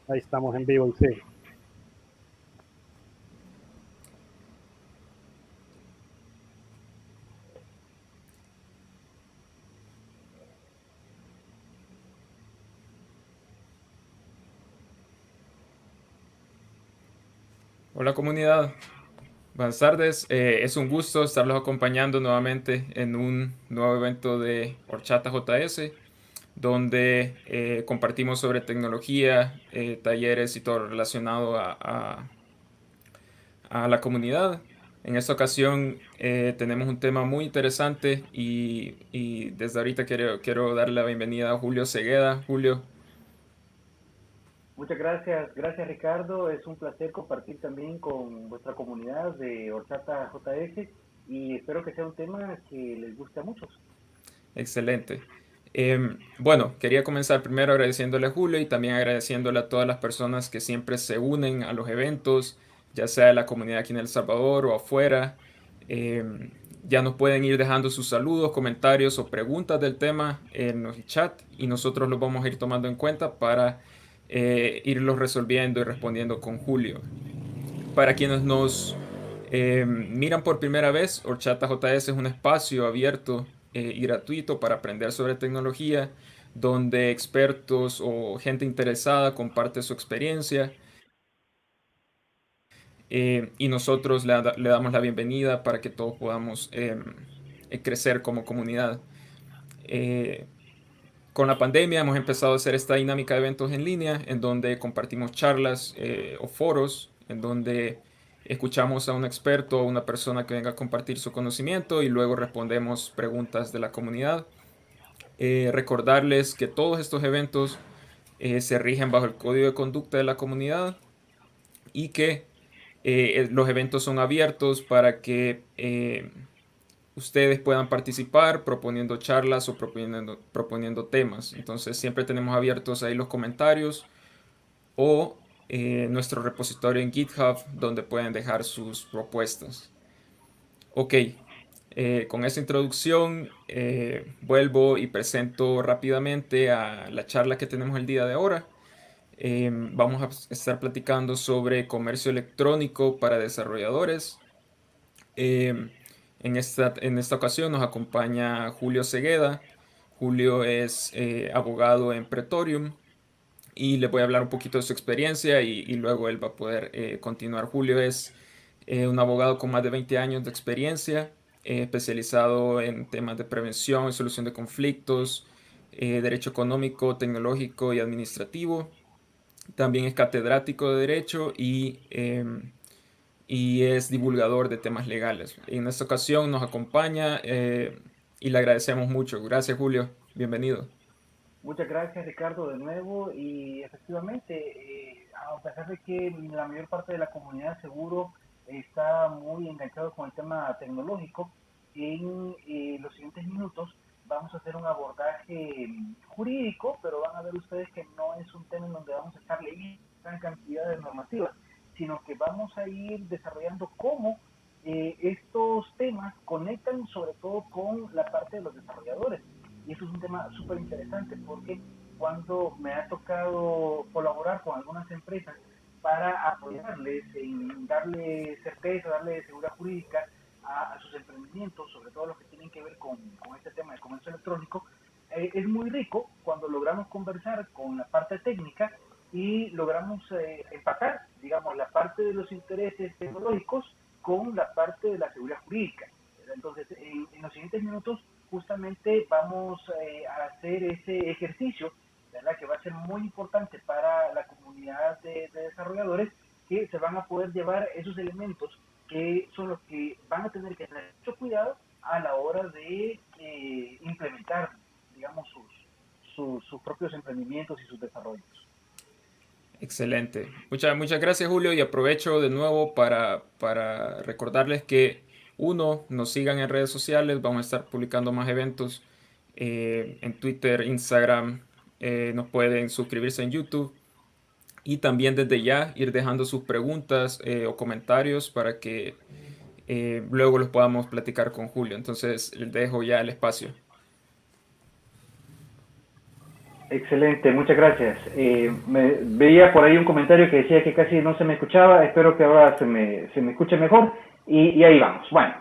Ahí estamos en vivo, y sí. Hola comunidad, buenas tardes. Es un gusto estarlos acompañando nuevamente en un nuevo evento de Horchata JS, donde compartimos sobre tecnología, talleres y todo relacionado a la comunidad. En esta ocasión tenemos un tema muy interesante y desde ahorita quiero darle la bienvenida a Julio Cegueda. Julio, Muchas gracias, gracias Ricardo. Es un placer compartir también con vuestra comunidad de Horchata JS y espero que sea un tema que les guste a muchos. excelente. Bueno, quería comenzar primero agradeciéndole a Julio y también agradeciéndole a todas las personas que siempre se unen a los eventos, ya sea de la comunidad aquí en El Salvador o afuera. Em, ya nos pueden ir dejando sus saludos, comentarios o preguntas del tema en el chat y nosotros los vamos a ir tomando en cuenta para irlos resolviendo y respondiendo con Julio. Para quienes nos miran por primera vez, Horchata JS es un espacio abierto y gratuito para aprender sobre tecnología, donde expertos o gente interesada comparte su experiencia y nosotros le damos la bienvenida para que todos podamos crecer como comunidad. Eh, con la pandemia hemos empezado a hacer esta dinámica de eventos en línea en donde compartimos charlas o foros, en donde escuchamos a un experto o una persona que venga a compartir su conocimiento y luego respondemos preguntas de la comunidad. Recordarles que todos estos eventos se rigen bajo el código de conducta de la comunidad y que los eventos son abiertos para que ustedes puedan participar proponiendo charlas o proponiendo temas. Entonces siempre tenemos abiertos ahí los comentarios o nuestro repositorio en GitHub donde pueden dejar sus propuestas. Ok, con esta introducción vuelvo y presento rápidamente a la charla que tenemos el día de ahora. Vamos a estar platicando sobre comercio electrónico para desarrolladores. Eh, en esta ocasión nos acompaña Julio Cegueda. Julio es abogado en Pretorium y le voy a hablar un poquito de su experiencia y luego él va a poder continuar. Julio es un abogado con más de 20 años de experiencia, especializado en temas de prevención y solución de conflictos, derecho económico, tecnológico y administrativo. También es catedrático de Derecho y es divulgador de temas legales. En esta ocasión nos acompaña y le agradecemos mucho. Gracias, Julio. Bienvenido. Muchas gracias Ricardo de nuevo y efectivamente, a pesar de que la mayor parte de la comunidad seguro está muy enganchado con el tema tecnológico, en los siguientes minutos vamos a hacer un abordaje jurídico, pero van a ver ustedes que no es un tema en donde vamos a estar leyendo gran cantidad de normativas, sino que vamos a ir desarrollando cómo estos temas conectan sobre todo con la parte de los desarrolladores. Y eso es un tema súper interesante porque cuando me ha tocado colaborar con algunas empresas para apoyarles en darle certeza, darle seguridad jurídica a sus emprendimientos, sobre todo los que tienen que ver con este tema de comercio electrónico, es muy rico cuando logramos conversar con la parte técnica y logramos empatar, digamos, la parte de los intereses tecnológicos con la parte de la seguridad jurídica. Entonces, en los siguientes minutos justamente vamos a hacer ese ejercicio, ¿verdad? Que va a ser muy importante para la comunidad de desarrolladores que se van a poder llevar esos elementos que son los que van a tener que tener mucho cuidado a la hora de implementar, digamos, sus propios emprendimientos y sus desarrollos. Excelente. Muchas gracias, Julio, y aprovecho de nuevo para recordarles que uno, nos sigan en redes sociales, vamos a estar publicando más eventos en Twitter, Instagram, nos pueden suscribirse en YouTube y también desde ya ir dejando sus preguntas o comentarios para que luego los podamos platicar con Julio. Entonces, les dejo ya el espacio. Excelente, muchas gracias. Veía por ahí un comentario que decía que casi no se me escuchaba, espero que ahora se me escuche mejor y ahí vamos. Bueno,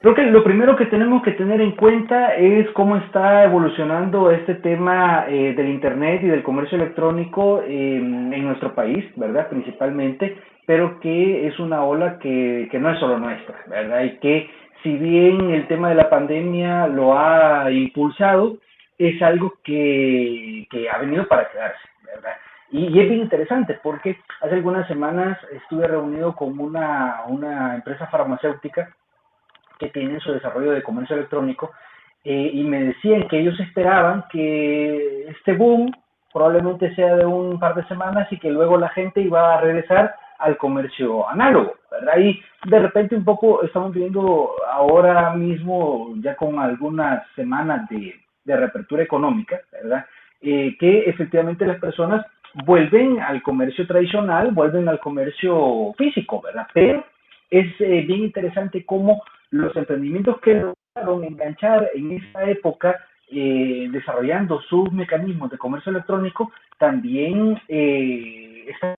creo que lo primero que tenemos que tener en cuenta es cómo está evolucionando este tema del Internet y del comercio electrónico en nuestro país, ¿verdad? Principalmente, pero que es una ola que no es solo nuestra, ¿verdad? Y que si bien el tema de la pandemia lo ha impulsado, es algo que ha venido para quedarse, ¿verdad? Y es bien interesante porque hace algunas semanas estuve reunido con una empresa farmacéutica que tienen su desarrollo de comercio electrónico y me decían que ellos esperaban que este boom probablemente sea de un par de semanas y que luego la gente iba a regresar al comercio análogo, ¿verdad? Y de repente un poco estamos viendo ahora mismo, ya con algunas semanas de reapertura económica, ¿verdad? Que efectivamente las personas vuelven al comercio tradicional, vuelven al comercio físico, ¿verdad? Pero es bien interesante cómo los emprendimientos que lograron enganchar en esa época, desarrollando sus mecanismos de comercio electrónico, también están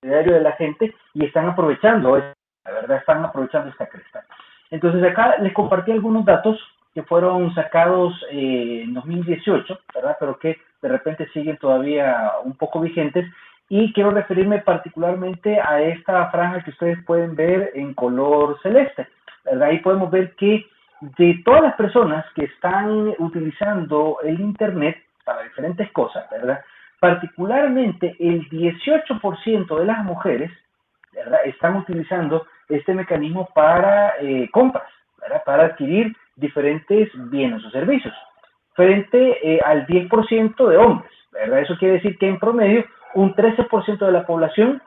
en el diario de la gente y están aprovechando, la verdad, están aprovechando esta cresta. Entonces acá les compartí algunos datos que fueron sacados en 2018, ¿verdad? Pero que de repente siguen todavía un poco vigentes y quiero referirme particularmente a esta franja que ustedes pueden ver en color celeste, ¿verdad? Ahí podemos ver que de todas las personas que están utilizando el Internet para diferentes cosas, ¿verdad? Particularmente el 18% de las mujeres, ¿verdad? Están utilizando este mecanismo para compras, ¿verdad? Para adquirir diferentes bienes o servicios, frente al 10% de hombres, ¿verdad? Eso quiere decir que en promedio un 13% de la población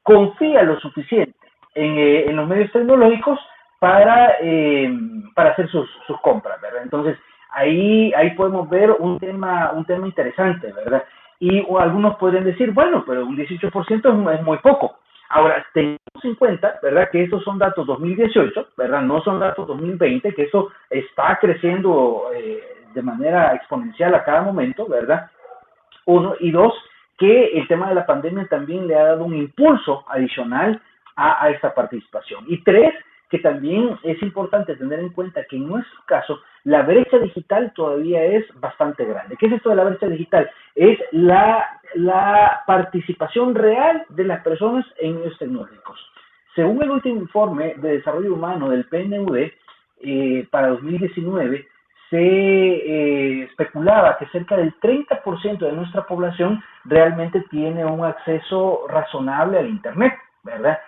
confía lo suficiente en los medios tecnológicos para hacer sus compras, ¿verdad? Entonces, ahí podemos ver un tema interesante, ¿verdad? Y algunos podrían decir, bueno, pero un 18% es muy poco. Ahora, tengamos en cuenta, ¿verdad?, que estos son datos 2018, ¿verdad? No son datos 2020, que eso está creciendo de manera exponencial a cada momento, ¿verdad? Uno, y dos, que el tema de la pandemia también le ha dado un impulso adicional a esta participación. Y tres, que también es importante tener en cuenta que en nuestro caso la brecha digital todavía es bastante grande. ¿Qué es esto de la brecha digital? Es la participación real de las personas en medios tecnológicos. Según el último informe de desarrollo humano del PNUD para 2019, se especulaba que cerca del 30% de nuestra población realmente tiene un acceso razonable al Internet, ¿verdad?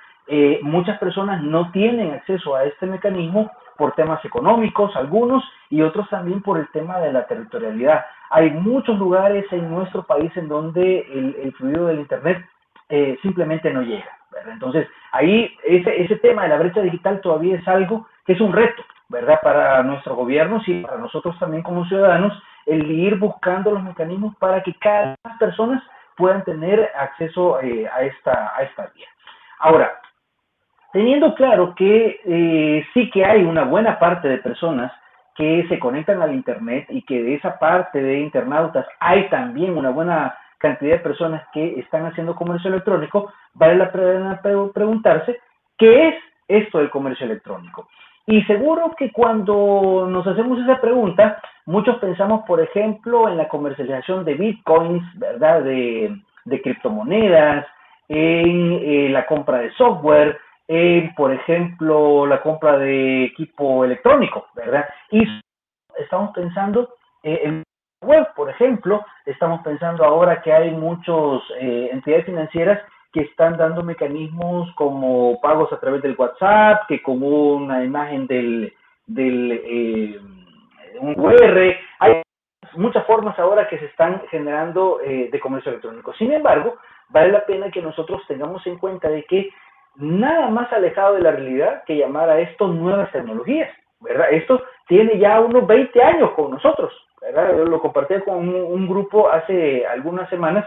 Muchas personas no tienen acceso a este mecanismo por temas económicos, algunos, y otros también por el tema de la territorialidad. Hay muchos lugares en nuestro país en donde el fluido del Internet simplemente no llega, ¿verdad? Entonces, ahí ese tema de la brecha digital todavía es algo que es un reto, ¿verdad? Para nuestros gobiernos y para nosotros también como ciudadanos, el ir buscando los mecanismos para que cada vez más personas puedan tener acceso a esta vía. Ahora, teniendo claro que sí que hay una buena parte de personas que se conectan al Internet y que de esa parte de internautas hay también una buena cantidad de personas que están haciendo comercio electrónico, vale la pena preguntarse qué es esto del comercio electrónico. Y seguro que cuando nos hacemos esa pregunta, muchos pensamos, por ejemplo, en la comercialización de bitcoins, ¿verdad? De criptomonedas, en la compra de software, por ejemplo, la compra de equipo electrónico, ¿verdad? Y estamos pensando en web, por ejemplo, estamos pensando ahora que hay muchas entidades financieras que están dando mecanismos como pagos a través del WhatsApp, que con una imagen del un QR, hay muchas formas ahora que se están generando de comercio electrónico. Sin embargo, vale la pena que nosotros tengamos en cuenta de que nada más alejado de la realidad que llamar a esto nuevas tecnologías, ¿verdad? Esto tiene ya unos 20 años con nosotros, ¿verdad? Yo lo compartí con un grupo hace algunas semanas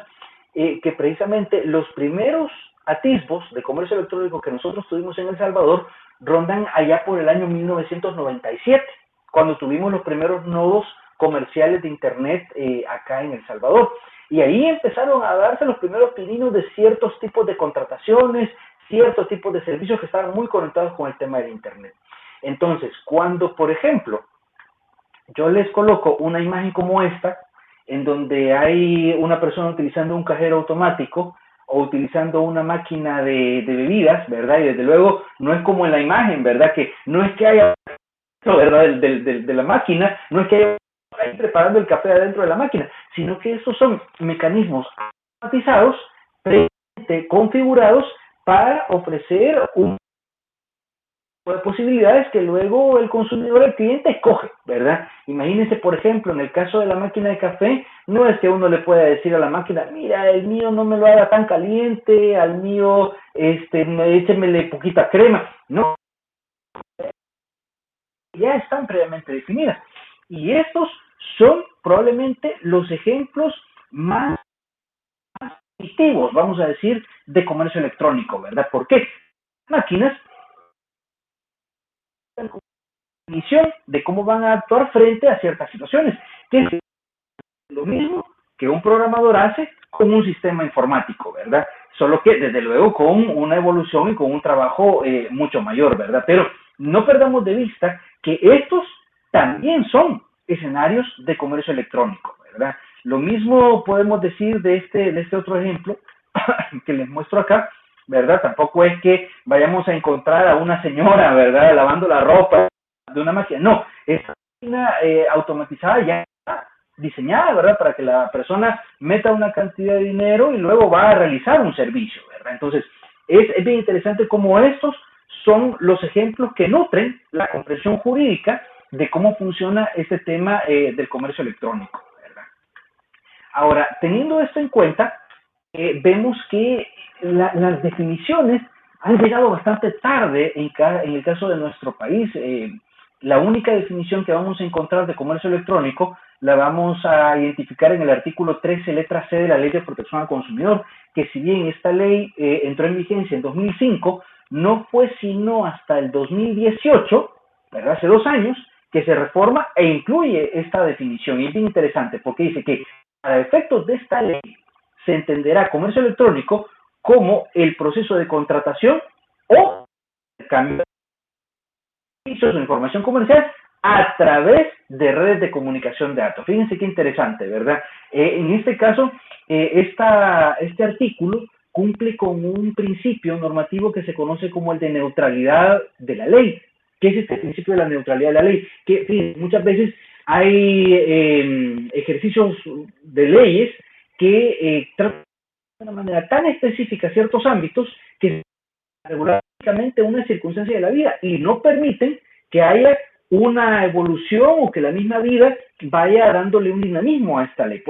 que precisamente los primeros atisbos de comercio electrónico que nosotros tuvimos en El Salvador rondan allá por el año 1997, cuando tuvimos los primeros nodos comerciales de Internet acá en El Salvador. Y ahí empezaron a darse los primeros pininos de ciertos tipos de contrataciones, ciertos tipos de servicios que estaban muy conectados con el tema del Internet. Entonces, cuando, por ejemplo, yo les coloco una imagen como esta, en donde hay una persona utilizando un cajero automático o utilizando una máquina de bebidas, ¿verdad? Y desde luego no es como en la imagen, ¿verdad? Que no es que haya, ¿verdad? De la máquina, no es que haya ahí preparando el café adentro de la máquina, sino que estos son mecanismos automatizados, previamente configurados para ofrecer un de posibilidades que luego el consumidor, el cliente, escoge, ¿verdad? Imagínense, por ejemplo, en el caso de la máquina de café, no es que uno le pueda decir a la máquina, mira, el mío no me lo haga tan caliente, al mío, échemele poquita crema. No, ya están previamente definidas. Y estos son probablemente los ejemplos más positivos, vamos a decir, de comercio electrónico, ¿verdad? ¿Por qué? Máquinas definición de cómo van a actuar frente a ciertas situaciones, que es lo mismo que un programador hace con un sistema informático, ¿verdad? Solo que desde luego con una evolución y con un trabajo mucho mayor, ¿verdad? Pero no perdamos de vista que estos también son escenarios de comercio electrónico, ¿verdad? Lo mismo podemos decir de este otro ejemplo que les muestro acá, ¿verdad? Tampoco es que vayamos a encontrar a una señora, ¿verdad? Lavando la ropa de una máquina. No, es una automatizada ya diseñada, ¿verdad? Para que la persona meta una cantidad de dinero y luego va a realizar un servicio, ¿verdad? Entonces, es bien interesante cómo estos son los ejemplos que nutren la comprensión jurídica de cómo funciona este tema del comercio electrónico, ¿verdad? Ahora, teniendo esto en cuenta, vemos que las definiciones han llegado bastante tarde en el caso de nuestro país. La única definición que vamos a encontrar de comercio electrónico la vamos a identificar en el artículo 13, letra C de la Ley de Protección al Consumidor, que si bien esta ley entró en vigencia en 2005, no fue sino hasta el 2018, ¿verdad? Hace 2 años, que se reforma e incluye esta definición. Y es bien interesante porque dice que a efectos de esta ley se entenderá comercio electrónico como el proceso de contratación o el cambio de servicios o información comercial a través de redes de comunicación de datos. Fíjense qué interesante, ¿verdad? En este caso, este artículo cumple con un principio normativo que se conoce como el de neutralidad de la ley. ¿Qué es este principio de la neutralidad de la ley? Que fíjense, muchas veces hay ejercicios de leyes que tratan de una manera tan específica ciertos ámbitos que regularmente una circunstancia de la vida y no permiten que haya una evolución o que la misma vida vaya dándole un dinamismo a esta ley.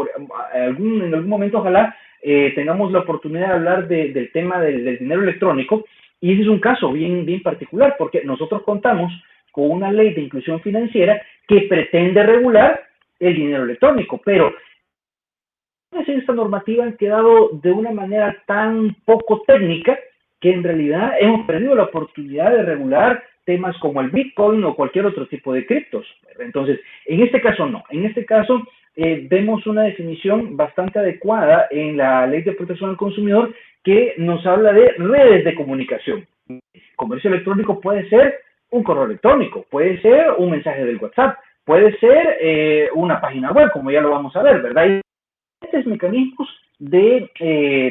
En algún momento ojalá tengamos la oportunidad de hablar del tema del dinero electrónico, y ese es un caso bien particular porque nosotros contamos con una ley de inclusión financiera que pretende regular el dinero electrónico, pero esta normativa han quedado de una manera tan poco técnica que en realidad hemos perdido la oportunidad de regular temas como el Bitcoin o cualquier otro tipo de criptos. Entonces, en este caso no. En este caso vemos una definición bastante adecuada en la Ley de Protección al Consumidor que nos habla de redes de comunicación. Comercio electrónico puede ser un correo electrónico, puede ser un mensaje del WhatsApp, puede ser una página web, como ya lo vamos a ver, ¿verdad? Estos mecanismos de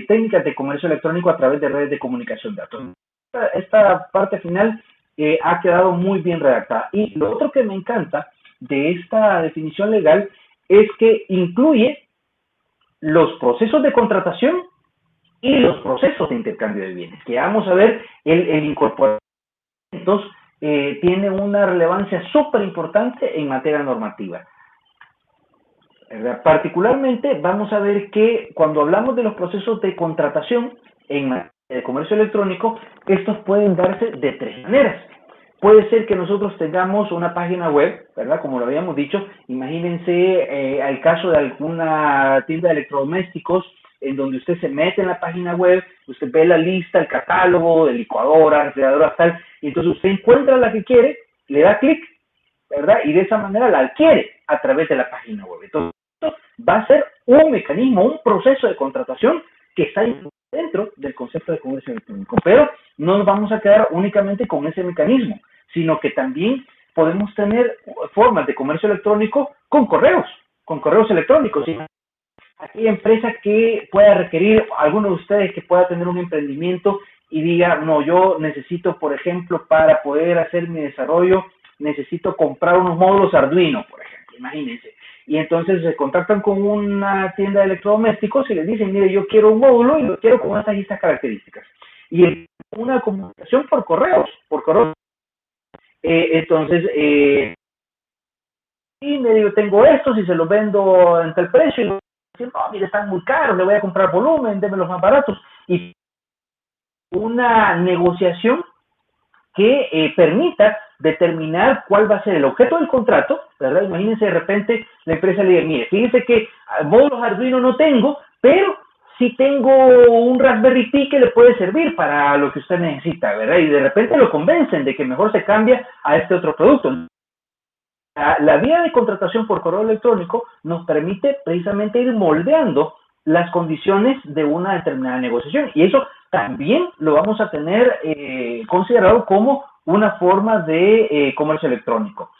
técnicas de comercio electrónico a través de redes de comunicación de datos. Esta parte final ha quedado muy bien redactada. Y lo otro que me encanta de esta definición legal es que incluye los procesos de contratación y los procesos de intercambio de bienes, que vamos a ver el incorporamiento tiene una relevancia súper importante en materia normativa. Particularmente vamos a ver que cuando hablamos de los procesos de contratación en materia de comercio electrónico, estos pueden darse de 3 maneras. Puede ser que nosotros tengamos una página web, ¿verdad? Como lo habíamos dicho, imagínense el caso de alguna tienda de electrodomésticos en donde usted se mete en la página web, usted ve la lista, el catálogo de licuadoras, refrigeradoras, tal, y entonces usted encuentra la que quiere, le da clic, ¿verdad? Y de esa manera la adquiere. a través de la página web. Entonces, va a ser un mecanismo, un proceso de contratación que está dentro del concepto de comercio electrónico. Pero no nos vamos a quedar únicamente con ese mecanismo, sino que también podemos tener formas de comercio electrónico con correos electrónicos. ¿Sí? Aquella empresa que pueda requerir, alguno de ustedes que pueda tener un emprendimiento y diga, no, yo necesito, por ejemplo, para poder hacer mi desarrollo, necesito comprar unos módulos Arduino, por ejemplo, imagínense. Y entonces se contactan con una tienda de electrodomésticos y les dicen, mire, yo quiero un módulo y lo quiero con estas características. Y una comunicación por correos, entonces, y me digo, tengo estos y se los vendo en tal precio. Y dicen, no, mire, están muy caros, le voy a comprar volumen, déme los más baratos. Y una negociación que permita determinar cuál va a ser el objeto del contrato, ¿verdad? Imagínense de repente la empresa le dice, mire, fíjense que módulos Arduino no tengo, pero sí tengo un Raspberry Pi que le puede servir para lo que usted necesita, ¿verdad? Y de repente lo convencen de que mejor se cambia a este otro producto. La vía de contratación por correo electrónico nos permite precisamente ir moldeando las condiciones de una determinada negociación. Y eso también lo vamos a tener considerado como una forma de comercio electrónico.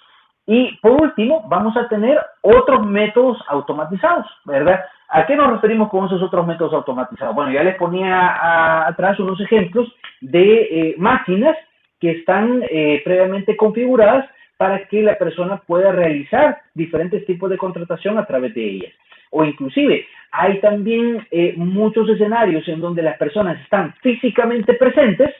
Y por último, vamos a tener otros métodos automatizados, ¿verdad? ¿A qué nos referimos con esos otros métodos automatizados? Bueno, ya les ponía atrás unos ejemplos de máquinas que están previamente configuradas para que la persona pueda realizar diferentes tipos de contratación a través de ellas. O inclusive, hay también muchos escenarios en donde las personas están físicamente presentes,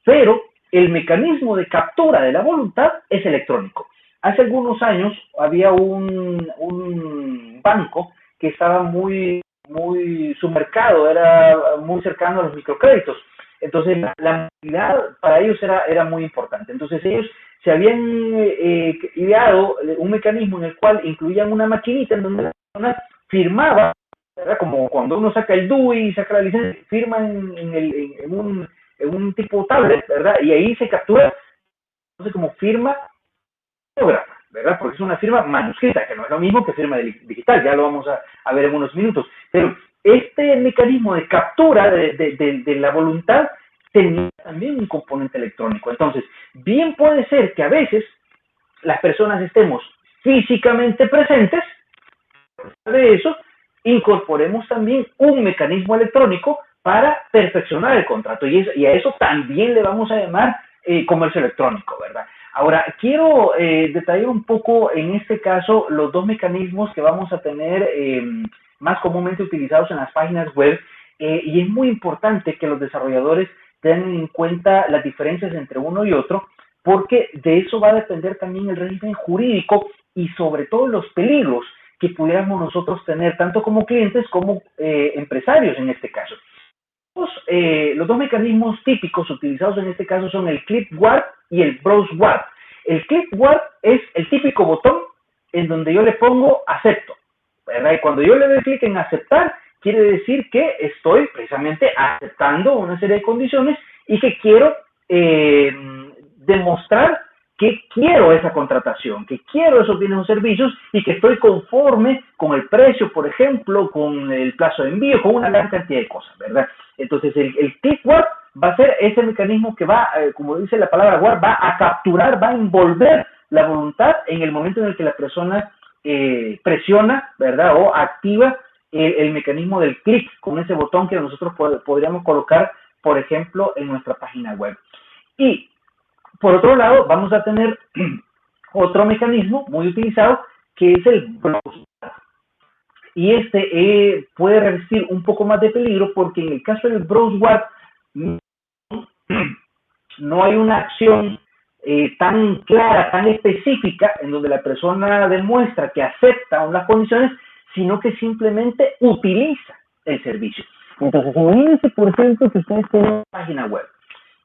pero el mecanismo de captura de la voluntad es electrónico. Hace algunos años había un banco que estaba su mercado era muy cercano a los microcréditos. Entonces, la movilidad para ellos era muy importante. Entonces, ellos se habían ideado un mecanismo en el cual incluían una maquinita en donde la persona firmaba, ¿verdad? Como cuando uno saca el DUI y saca la licencia, firma en un tipo tablet, ¿verdad? Y ahí se captura, entonces como firma ¿verdad? Porque es una firma manuscrita, que no es lo mismo que firma digital, ya lo vamos a ver en unos minutos. Pero este mecanismo de captura de la voluntad tenía también un componente electrónico. Entonces, bien puede ser que a veces las personas estemos físicamente presentes, de eso, incorporemos también un mecanismo electrónico para perfeccionar el contrato. Y a eso también le vamos a llamar comercio electrónico, ¿verdad? Ahora, quiero detallar un poco en este caso los dos mecanismos que vamos a tener más comúnmente utilizados en las páginas web y es muy importante que los desarrolladores tengan en cuenta las diferencias entre uno y otro porque de eso va a depender también el régimen jurídico y sobre todo los peligros que pudiéramos nosotros tener tanto como clientes como empresarios en este caso. Los dos mecanismos típicos utilizados en este caso son el Click Warp y el Browse Warp. El Click Warp es el típico botón en donde yo le pongo acepto, ¿verdad? Y cuando yo le doy clic en aceptar, quiere decir que estoy precisamente aceptando una serie de condiciones y que quiero demostrar que quiero esa contratación, que quiero esos bienes o servicios y que estoy conforme con el precio, por ejemplo, con el plazo de envío, con una gran cantidad de cosas, ¿verdad? Entonces, el Click Warp va a ser ese mecanismo que va, como dice la palabra Warp, va a capturar, va a envolver la voluntad en el momento en el que la persona presiona, ¿verdad? O activa el mecanismo del clic con ese botón que nosotros podríamos colocar, por ejemplo, en nuestra página web. Y por otro lado, vamos a tener otro mecanismo muy utilizado que es el browse. Y este puede revestir un poco más de peligro porque en el caso del browse warp no hay una acción tan clara, tan específica en donde la persona demuestra que acepta unas condiciones, sino que simplemente utiliza el servicio. Entonces, imagínense, por ejemplo, que ustedes tienen una página web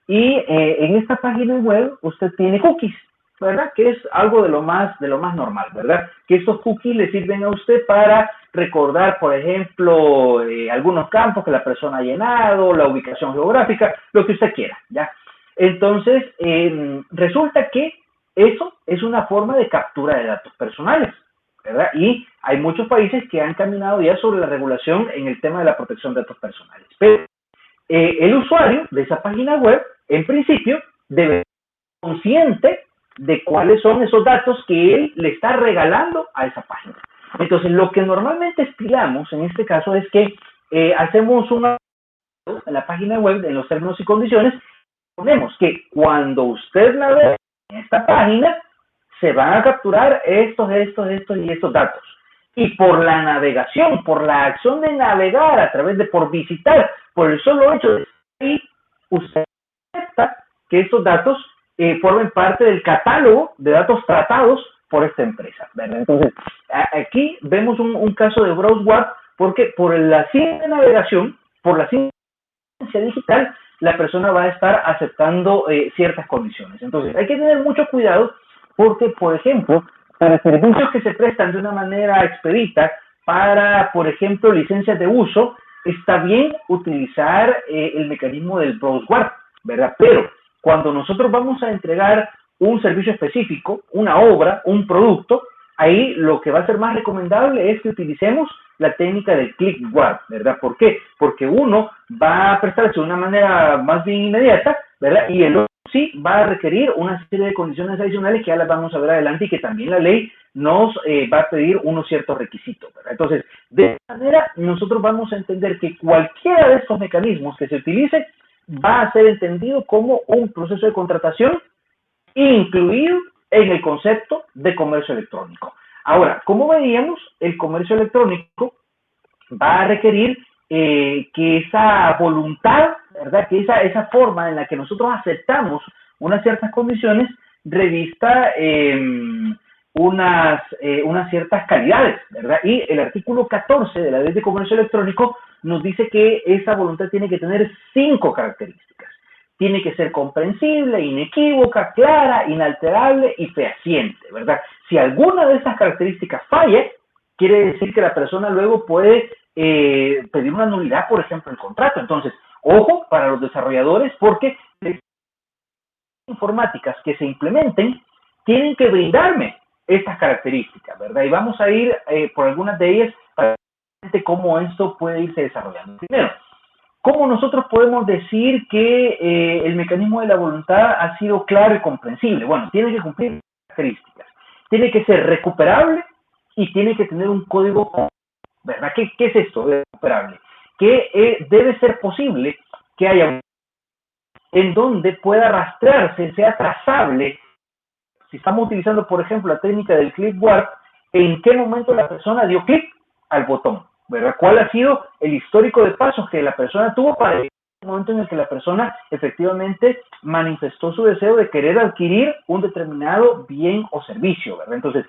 y en esta página web usted tiene cookies, ¿verdad? Que es algo de lo más normal, ¿verdad? Que estos cookies le sirven a usted para recordar, por ejemplo, algunos campos que la persona ha llenado, la ubicación geográfica, lo que usted quiera, ¿ya? Entonces, resulta que eso es una forma de captura de datos personales. ¿verdad? Y hay muchos países que han caminado ya sobre la regulación en el tema de la protección de datos personales. Pero el usuario de esa página web, en principio, debe ser consciente de cuáles son esos datos que él le está regalando a esa página. Entonces, lo que normalmente estilamos en este caso es que hacemos una en la página web, en los términos y condiciones, ponemos que cuando usted navega en esta página, se van a capturar estos y estos datos. Y por la navegación, por la acción de navegar a través de, por visitar, por el solo hecho de estar ahí, usted acepta que estos datos formen parte del catálogo de datos tratados por esta empresa, ¿verdad? Entonces, aquí vemos un caso de BrowseWap porque por la simple navegación, por la simple digital, la persona va a estar aceptando ciertas condiciones. Entonces, hay que tener mucho cuidado porque, por ejemplo, para servicios que se prestan de una manera expedita, para, por ejemplo, licencias de uso, está bien utilizar el mecanismo del BrowseWap, ¿verdad? Pero cuando nosotros vamos a entregar un servicio específico, una obra, un producto, ahí lo que va a ser más recomendable es que utilicemos la técnica del click-wrap, ¿verdad? ¿Por qué? Porque uno va a prestarse de una manera más bien inmediata, ¿verdad? Y el otro sí va a requerir una serie de condiciones adicionales que ya las vamos a ver adelante y que también la ley nos va a pedir unos ciertos requisitos, ¿verdad? Entonces, de esta manera, nosotros vamos a entender que cualquiera de estos mecanismos que se utilice va a ser entendido como un proceso de contratación incluido en el concepto de comercio electrónico. Ahora, como veíamos, el comercio electrónico va a requerir que esa voluntad, ¿verdad? Que esa forma en la que nosotros aceptamos unas ciertas condiciones revista unas ciertas calidades, ¿verdad? Y el artículo 14 de la Ley de Comercio Electrónico nos dice que esa voluntad tiene que tener 5 características. Tiene que ser comprensible, inequívoca, clara, inalterable y fehaciente, ¿verdad? Si alguna de estas características falla, quiere decir que la persona luego puede pedir una nulidad, por ejemplo, el contrato. Entonces, ojo para los desarrolladores, porque las informáticas que se implementen tienen que brindarme estas características, ¿verdad? Y vamos a ir por algunas de ellas para ver cómo esto puede irse desarrollando. Primero, ¿cómo nosotros podemos decir que el mecanismo de la voluntad ha sido claro y comprensible? Bueno, tiene que cumplir características. Tiene que ser recuperable y tiene que tener un código, ¿verdad? ¿Qué es esto de recuperable? Que debe ser posible que haya en donde pueda rastrearse, sea trazable. Si estamos utilizando, por ejemplo, la técnica del click-wrap, ¿en qué momento la persona dio clic al botón? ¿Verdad? ¿Cuál ha sido el histórico de pasos que la persona tuvo para el momento en el que la persona efectivamente manifestó su deseo de querer adquirir un determinado bien o servicio, ¿verdad? Entonces,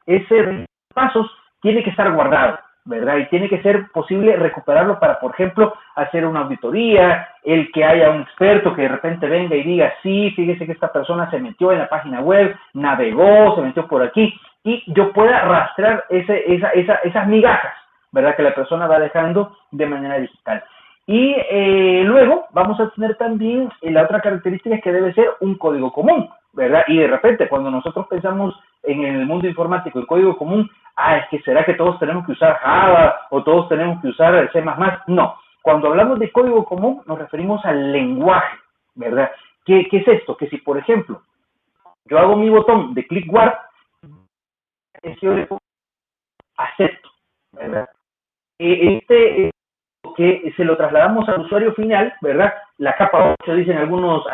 ese pasos tiene que estar guardado, ¿verdad? Y tiene que ser posible recuperarlo para, por ejemplo, hacer una auditoría, el que haya un experto que de repente venga y diga, sí, fíjese que esta persona se metió en la página web, navegó, se metió por aquí, y yo pueda rastrear esas migajas, ¿verdad? Que la persona va dejando de manera digital. Y luego vamos a tener también la otra característica que debe ser un código común, ¿verdad? Y de repente cuando nosotros pensamos en el mundo informático el código común, es que será que todos tenemos que usar Java o todos tenemos que usar C++. No, cuando hablamos de código común nos referimos al lenguaje, ¿verdad? ¿Qué es esto? Que si por ejemplo yo hago mi botón de click-wrap, yo le pongo acepto, ¿verdad? Que se lo trasladamos al usuario final, ¿verdad? La capa 8, dicen algunos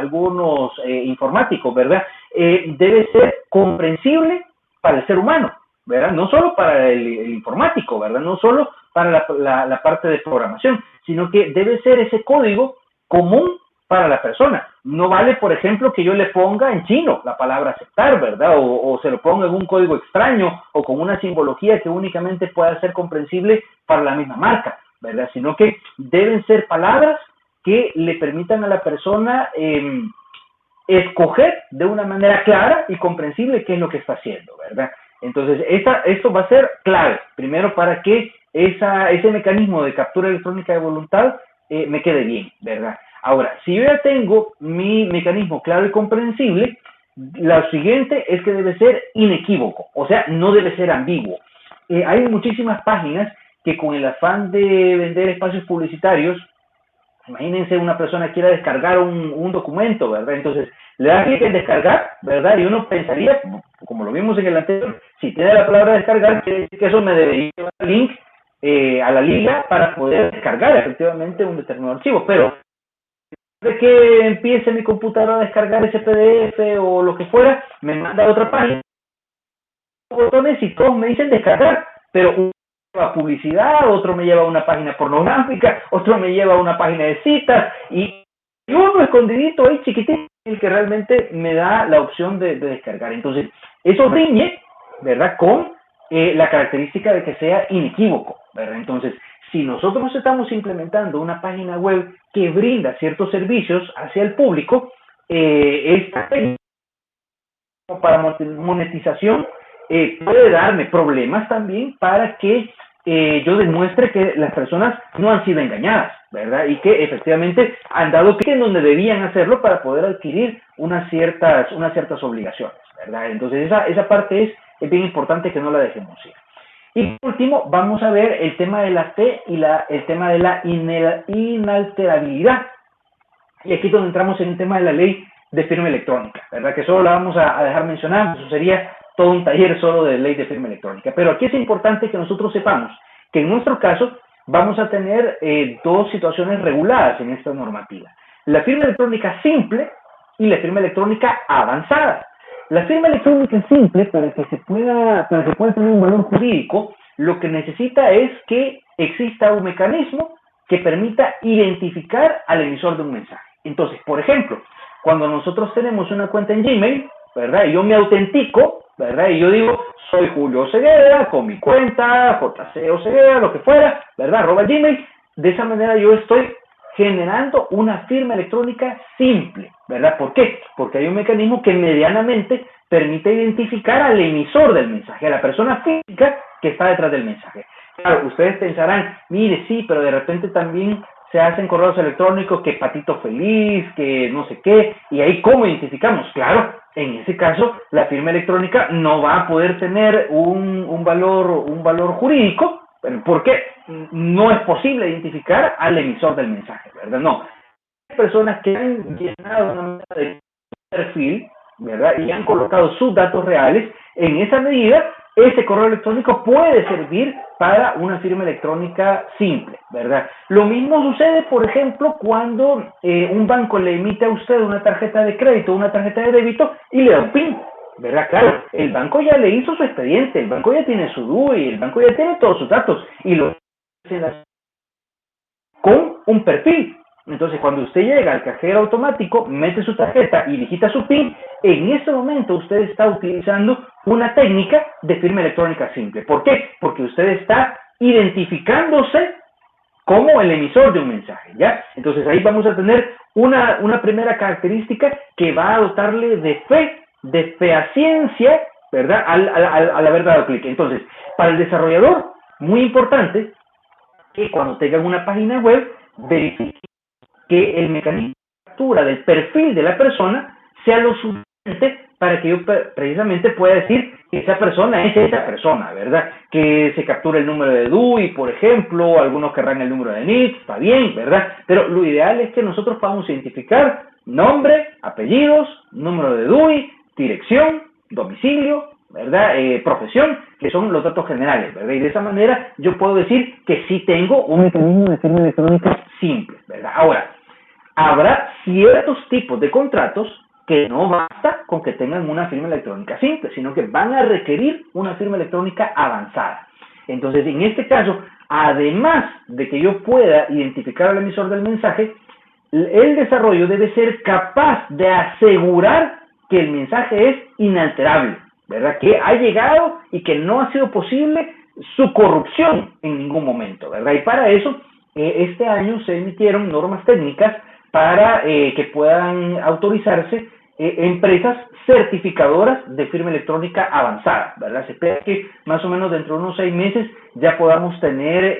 informáticos, ¿verdad? Debe ser comprensible para el ser humano, ¿verdad? No solo para el informático, ¿verdad? No solo para la parte de programación, sino que debe ser ese código común para la persona. No vale, por ejemplo, que yo le ponga en chino la palabra aceptar, ¿verdad? O se lo ponga en un código extraño o con una simbología que únicamente pueda ser comprensible para la misma marca, ¿verdad? Sino que deben ser palabras que le permitan a la persona escoger de una manera clara y comprensible qué es lo que está haciendo, ¿verdad? Entonces, esto va a ser clave, primero para que ese mecanismo de captura electrónica de voluntad me quede bien, ¿verdad? Ahora, si yo ya tengo mi mecanismo claro y comprensible, Lo siguiente es que debe ser inequívoco, o sea, no debe ser ambiguo. Hay muchísimas páginas que con el afán de vender espacios publicitarios, imagínense una persona quiera descargar un documento, ¿verdad? Entonces, le da clic en descargar, ¿verdad? Y uno pensaría, como lo vimos en el anterior, si tiene la palabra descargar, que eso me debería llevar al link a la liga para poder descargar efectivamente un determinado archivo. Pero de que empiece mi computadora a descargar ese PDF o lo que fuera, me manda a otra página, botones y todos me dicen descargar, pero uno me lleva a publicidad, otro me lleva a una página pornográfica, otro me lleva a una página de citas y uno escondidito ahí chiquitito el que realmente me da la opción de descargar. Entonces, eso riñe, ¿verdad? Con la característica de que sea inequívoco, ¿verdad? Entonces, si nosotros estamos implementando una página web que brinda ciertos servicios hacia el público, esta para monetización puede darme problemas también para que yo demuestre que las personas no han sido engañadas, ¿verdad? Y que efectivamente han dado clic en donde debían hacerlo para poder adquirir unas ciertas obligaciones, ¿verdad? Entonces esa parte es bien importante que no la dejemos ir. Y por último, vamos a ver el tema de la fe y el tema de la inalterabilidad. Y aquí es donde entramos en el tema de la ley de firma electrónica, ¿verdad? Que solo la vamos a dejar mencionar, eso sería todo un taller solo de ley de firma electrónica. Pero aquí es importante que nosotros sepamos que en nuestro caso vamos a tener dos situaciones reguladas en esta normativa. La firma electrónica simple y la firma electrónica avanzada. La firma electrónica simple, para que pueda tener un valor jurídico, lo que necesita es que exista un mecanismo que permita identificar al emisor de un mensaje. Entonces, por ejemplo, cuando nosotros tenemos una cuenta en Gmail, ¿verdad? Y yo me autentico, ¿verdad? Y yo digo, soy Julio Ceguera, con mi cuenta, JC Ceguera, lo que fuera, ¿verdad? @Gmail. De esa manera yo estoy generando una firma electrónica simple, ¿verdad? ¿Por qué? Porque hay un mecanismo que medianamente permite identificar al emisor del mensaje, a la persona física que está detrás del mensaje. Claro, ustedes pensarán, mire, sí, pero de repente también se hacen correos electrónicos que patito feliz, que no sé qué, y ahí ¿cómo identificamos? Claro, en ese caso la firma electrónica no va a poder tener un valor jurídico, porque no es posible identificar al emisor del mensaje, ¿verdad? No. Hay personas que han llenado una manera de perfil, ¿verdad? Y han colocado sus datos reales. En esa medida, ese correo electrónico puede servir para una firma electrónica simple, ¿verdad? Lo mismo sucede, por ejemplo, cuando un banco le emite a usted una tarjeta de crédito, una tarjeta de débito y le da un PIN, ¿verdad? Claro, el banco ya le hizo su expediente, el banco ya tiene su DUI, el banco ya tiene todos sus datos y lo con un perfil. Entonces, cuando usted llega al cajero automático, mete su tarjeta y digita su PIN, en ese momento usted está utilizando una técnica de firma electrónica simple. ¿Por qué? Porque usted está identificándose como el emisor de un mensaje, ¿ya? Entonces, ahí vamos a tener una primera característica que va a dotarle de fehaciencia, ¿verdad? Al haber dado clic. Entonces, para el desarrollador, muy importante que cuando tengan una página web, verifique que el mecanismo de captura del perfil de la persona sea lo suficiente para que yo precisamente pueda decir que esa persona es esa persona, ¿verdad? Que se capture el número de DUI, por ejemplo, algunos querrán el número de NIT, está bien, ¿verdad? Pero lo ideal es que nosotros podamos identificar nombre, apellidos, número de DUI, dirección, domicilio, ¿verdad? Profesión, que son los datos generales, ¿verdad? Y de esa manera yo puedo decir que sí tengo un mecanismo de firma electrónica simple, ¿verdad? Ahora, habrá ciertos tipos de contratos que no basta con que tengan una firma electrónica simple, sino que van a requerir una firma electrónica avanzada. Entonces, en este caso, además de que yo pueda identificar al emisor del mensaje, el desarrollo debe ser capaz de asegurar que el mensaje es inalterable, ¿verdad? Que ha llegado y que no ha sido posible su corrupción en ningún momento, ¿verdad? Y para eso, este año se emitieron normas técnicas para que puedan autorizarse empresas certificadoras de firma electrónica avanzada, ¿verdad? Se espera que más o menos dentro de unos 6 meses ya podamos tener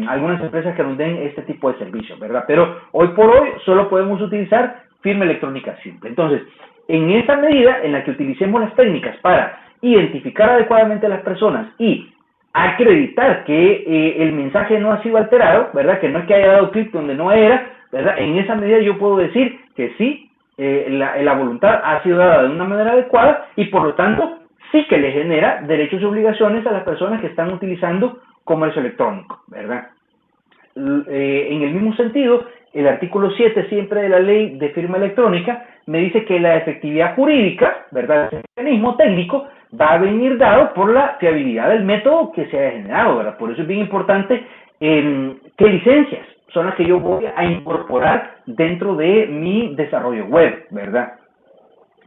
algunas empresas que nos den este tipo de servicios, ¿verdad? Pero hoy por hoy solo podemos utilizar firma electrónica simple. Entonces, en esa medida en la que utilicemos las técnicas para identificar adecuadamente a las personas y acreditar que el mensaje no ha sido alterado, ¿verdad? Que no es que haya dado clic donde no era, ¿verdad? En esa medida yo puedo decir que sí, la voluntad ha sido dada de una manera adecuada y por lo tanto sí que le genera derechos y obligaciones a las personas que están utilizando comercio electrónico, ¿verdad? En el mismo sentido, el artículo 7 siempre de la ley de firma electrónica me dice que la efectividad jurídica, ¿verdad? El mecanismo técnico va a venir dado por la fiabilidad del método que se haya generado, ¿verdad? Por eso es bien importante qué licencias son las que yo voy a incorporar dentro de mi desarrollo web, ¿verdad?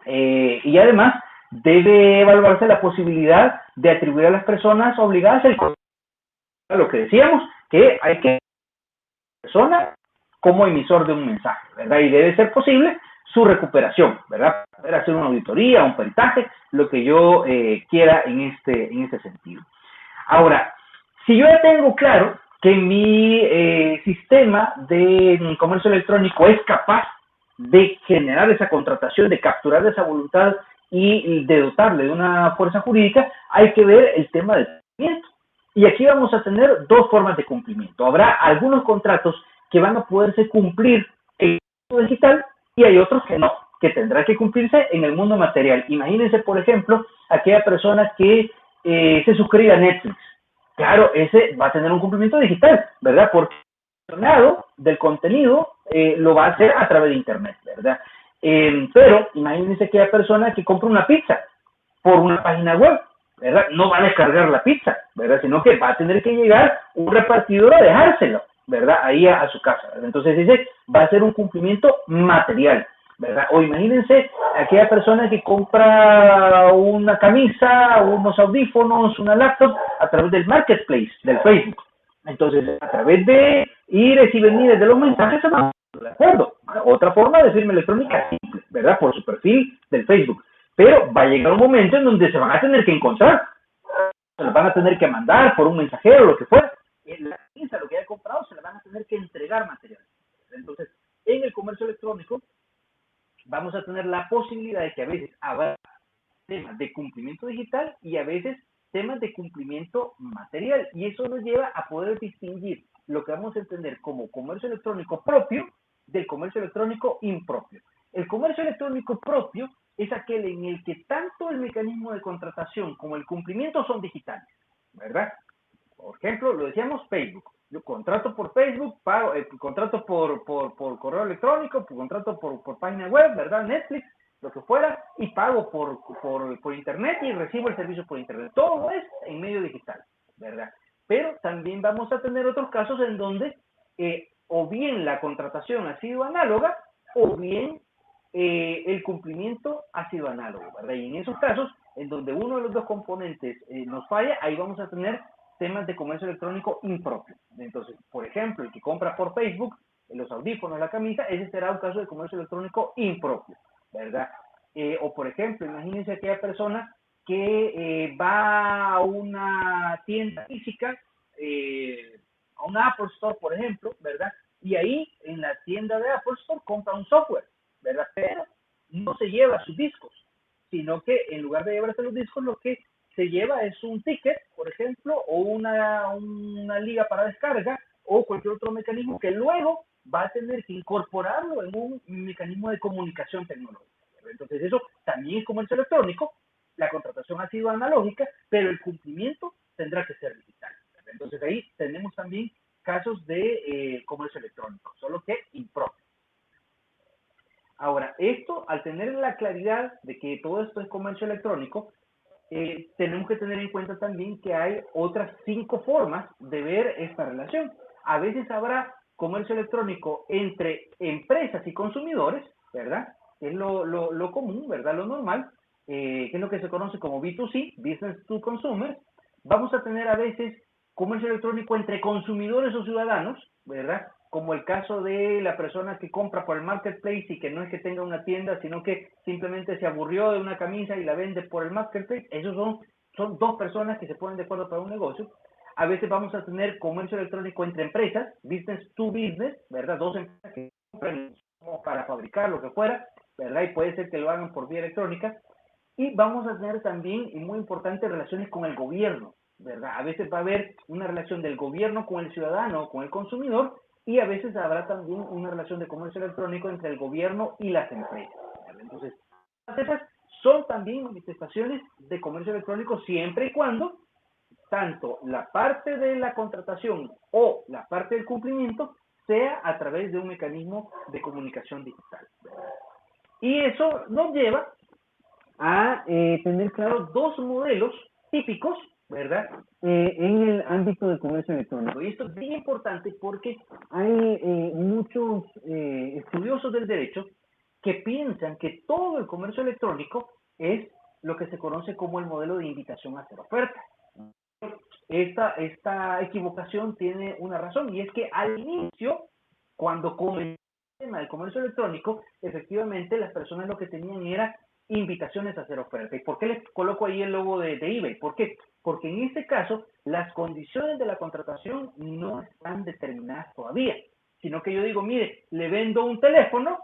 Y además debe evaluarse la posibilidad de atribuir a las personas obligadas lo que decíamos, que hay que persona como emisor de un mensaje, ¿verdad? Y debe ser posible su recuperación, ¿verdad? Poder hacer una auditoría, un peritaje, lo que yo quiera en este sentido. Ahora, si yo ya tengo claro que mi sistema de comercio electrónico es capaz de generar esa contratación, de capturar esa voluntad y de dotarle de una fuerza jurídica, hay que ver el tema del cumplimiento. Y aquí vamos a tener dos formas de cumplimiento. Habrá algunos contratos que van a poderse cumplir en el mundo digital y hay otros que no, que tendrán que cumplirse en el mundo material. Imagínense, por ejemplo, aquella persona que se suscribe a Netflix. Claro, ese va a tener un cumplimiento digital, ¿verdad? Porque el del contenido lo va a hacer a través de Internet, ¿verdad? Pero imagínense aquella persona que compra una pizza por una página web, ¿verdad? No va a descargar la pizza, ¿verdad? Sino que va a tener que llegar un repartidor a dejárselo, ¿verdad? Ahí a su casa, ¿verdad? Entonces dice, va a ser un cumplimiento material, ¿verdad? O imagínense aquella persona que compra una camisa, unos audífonos, una laptop a través del marketplace, del Facebook. Entonces, a través de ires y venires de los mensajes se van de acuerdo. Otra forma de firma electrónica simple, ¿verdad? Por su perfil del Facebook. Pero va a llegar un momento en donde se van a tener que encontrar. Se las van a tener que mandar por un mensajero, lo que fuera. La camisa, lo que haya comprado, se le van a tener que entregar material. Entonces, en el comercio electrónico, vamos a tener la posibilidad de que a veces habrá temas de cumplimiento digital y a veces temas de cumplimiento material. Y eso nos lleva a poder distinguir lo que vamos a entender como comercio electrónico propio del comercio electrónico impropio. El comercio electrónico propio es aquel en el que tanto el mecanismo de contratación como el cumplimiento son digitales, ¿verdad? Por ejemplo, lo decíamos Facebook. Yo contrato por Facebook, pago, contrato por correo electrónico, contrato por página web, ¿verdad? Netflix, lo que fuera, y pago por internet y recibo el servicio por internet. Todo es en medio digital, ¿verdad? Pero también vamos a tener otros casos en donde o bien la contratación ha sido análoga o bien el cumplimiento ha sido análogo, ¿verdad? Y en esos casos, en donde uno de los dos componentes nos falla, ahí vamos a tener temas de comercio electrónico impropio. Entonces, por ejemplo, el que compra por Facebook, los audífonos, la camisa, ese será un caso de comercio electrónico impropio, ¿verdad? O por ejemplo, imagínense aquella persona que va a una tienda física, a una Apple Store, por ejemplo, ¿verdad? Y ahí en la tienda de Apple Store compra un software, ¿verdad? Pero no se lleva sus discos, sino que en lugar de llevarse los discos, lo que se lleva es un ticket, por ejemplo, o una liga para descarga, o cualquier otro mecanismo que luego va a tener que incorporarlo en un mecanismo de comunicación tecnológica. Entonces eso también es comercio electrónico, la contratación ha sido analógica, pero el cumplimiento tendrá que ser digital. Entonces ahí tenemos también casos de comercio electrónico, solo que impropio. Ahora, esto, al tener la claridad de que todo esto es comercio electrónico, tenemos que tener en cuenta también que hay otras 5 formas de ver esta relación. A veces habrá comercio electrónico entre empresas y consumidores, ¿verdad? Que es lo común, ¿verdad? Lo normal, que es lo que se conoce como B2C, Business to Consumer. Vamos a tener a veces comercio electrónico entre consumidores o ciudadanos, ¿verdad? Como el caso de la persona que compra por el marketplace y que no es que tenga una tienda, sino que simplemente se aburrió de una camisa y la vende por el marketplace. Esos son dos personas que se ponen de acuerdo para un negocio. A veces vamos a tener comercio electrónico entre empresas, business to business, ¿verdad? Dos empresas que compran o para fabricar lo que fuera, ¿verdad? Y puede ser que lo hagan por vía electrónica. Y vamos a tener también, y muy importante, relaciones con el gobierno, ¿verdad? A veces va a haber una relación del gobierno con el ciudadano, con el consumidor, y a veces habrá también una relación de comercio electrónico entre el gobierno y las empresas, ¿verdad? Entonces, esas son también manifestaciones de comercio electrónico siempre y cuando tanto la parte de la contratación o la parte del cumplimiento sea a través de un mecanismo de comunicación digital. Y eso nos lleva a tener claro dos modelos típicos, ¿verdad? En el ámbito del comercio electrónico. Y esto es bien importante porque hay muchos estudiosos del derecho que piensan que todo el comercio electrónico es lo que se conoce como el modelo de invitación a hacer oferta. Esta equivocación tiene una razón y es que al inicio, cuando comenzó el tema del comercio electrónico, efectivamente las personas lo que tenían era invitaciones a hacer oferta. ¿Y por qué les coloco ahí el logo de eBay? ¿Por qué? Porque en este caso las condiciones de la contratación no están determinadas todavía, sino que yo digo, mire, le vendo un teléfono,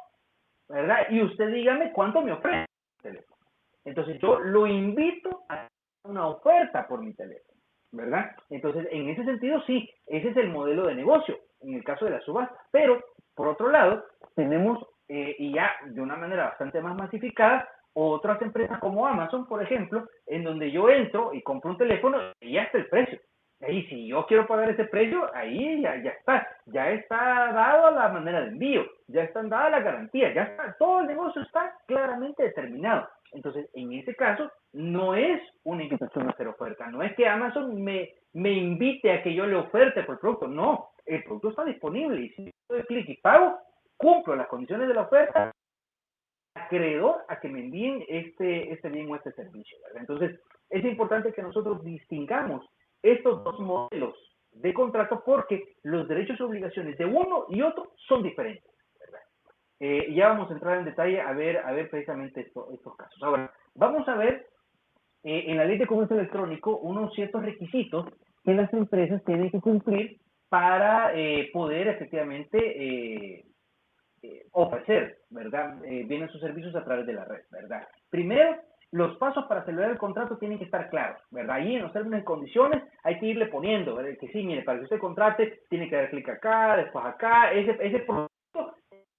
¿verdad? Y usted dígame cuánto me ofrece el teléfono. Entonces yo lo invito a una oferta por mi teléfono, ¿verdad? Entonces, en ese sentido, sí, ese es el modelo de negocio, en el caso de la subasta. Pero, por otro lado, tenemos, y ya de una manera bastante más masificada, otras empresas como Amazon, por ejemplo, en donde yo entro y compro un teléfono y ya está el precio. Y si yo quiero pagar ese precio, ahí ya está dado la manera de envío, ya están dadas las garantías, ya está, todo el negocio está claramente determinado. Entonces, en ese caso, no es una invitación a hacer oferta, no es que Amazon me invite a que yo le oferte por el producto, no, el producto está disponible y si yo doy clic y pago, cumplo las condiciones de la oferta, acreedor a que me envíen este bien o este servicio, ¿verdad? Entonces, es importante que nosotros distingamos estos dos modelos de contrato porque los derechos y obligaciones de uno y otro son diferentes, ¿verdad? Ya vamos a entrar en detalle a ver precisamente estos casos. Ahora, vamos a ver en la ley de comercio electrónico unos ciertos requisitos que las empresas tienen que cumplir para poder efectivamente ofrecer, ¿verdad? Vienen sus servicios a través de la red, ¿verdad? Primero, los pasos para celebrar el contrato tienen que estar claros, ¿verdad? Ahí en los términos y condiciones hay que irle poniendo, ¿verdad? Que sí, mire, para que usted contrate, tiene que dar clic acá, después acá, ese proceso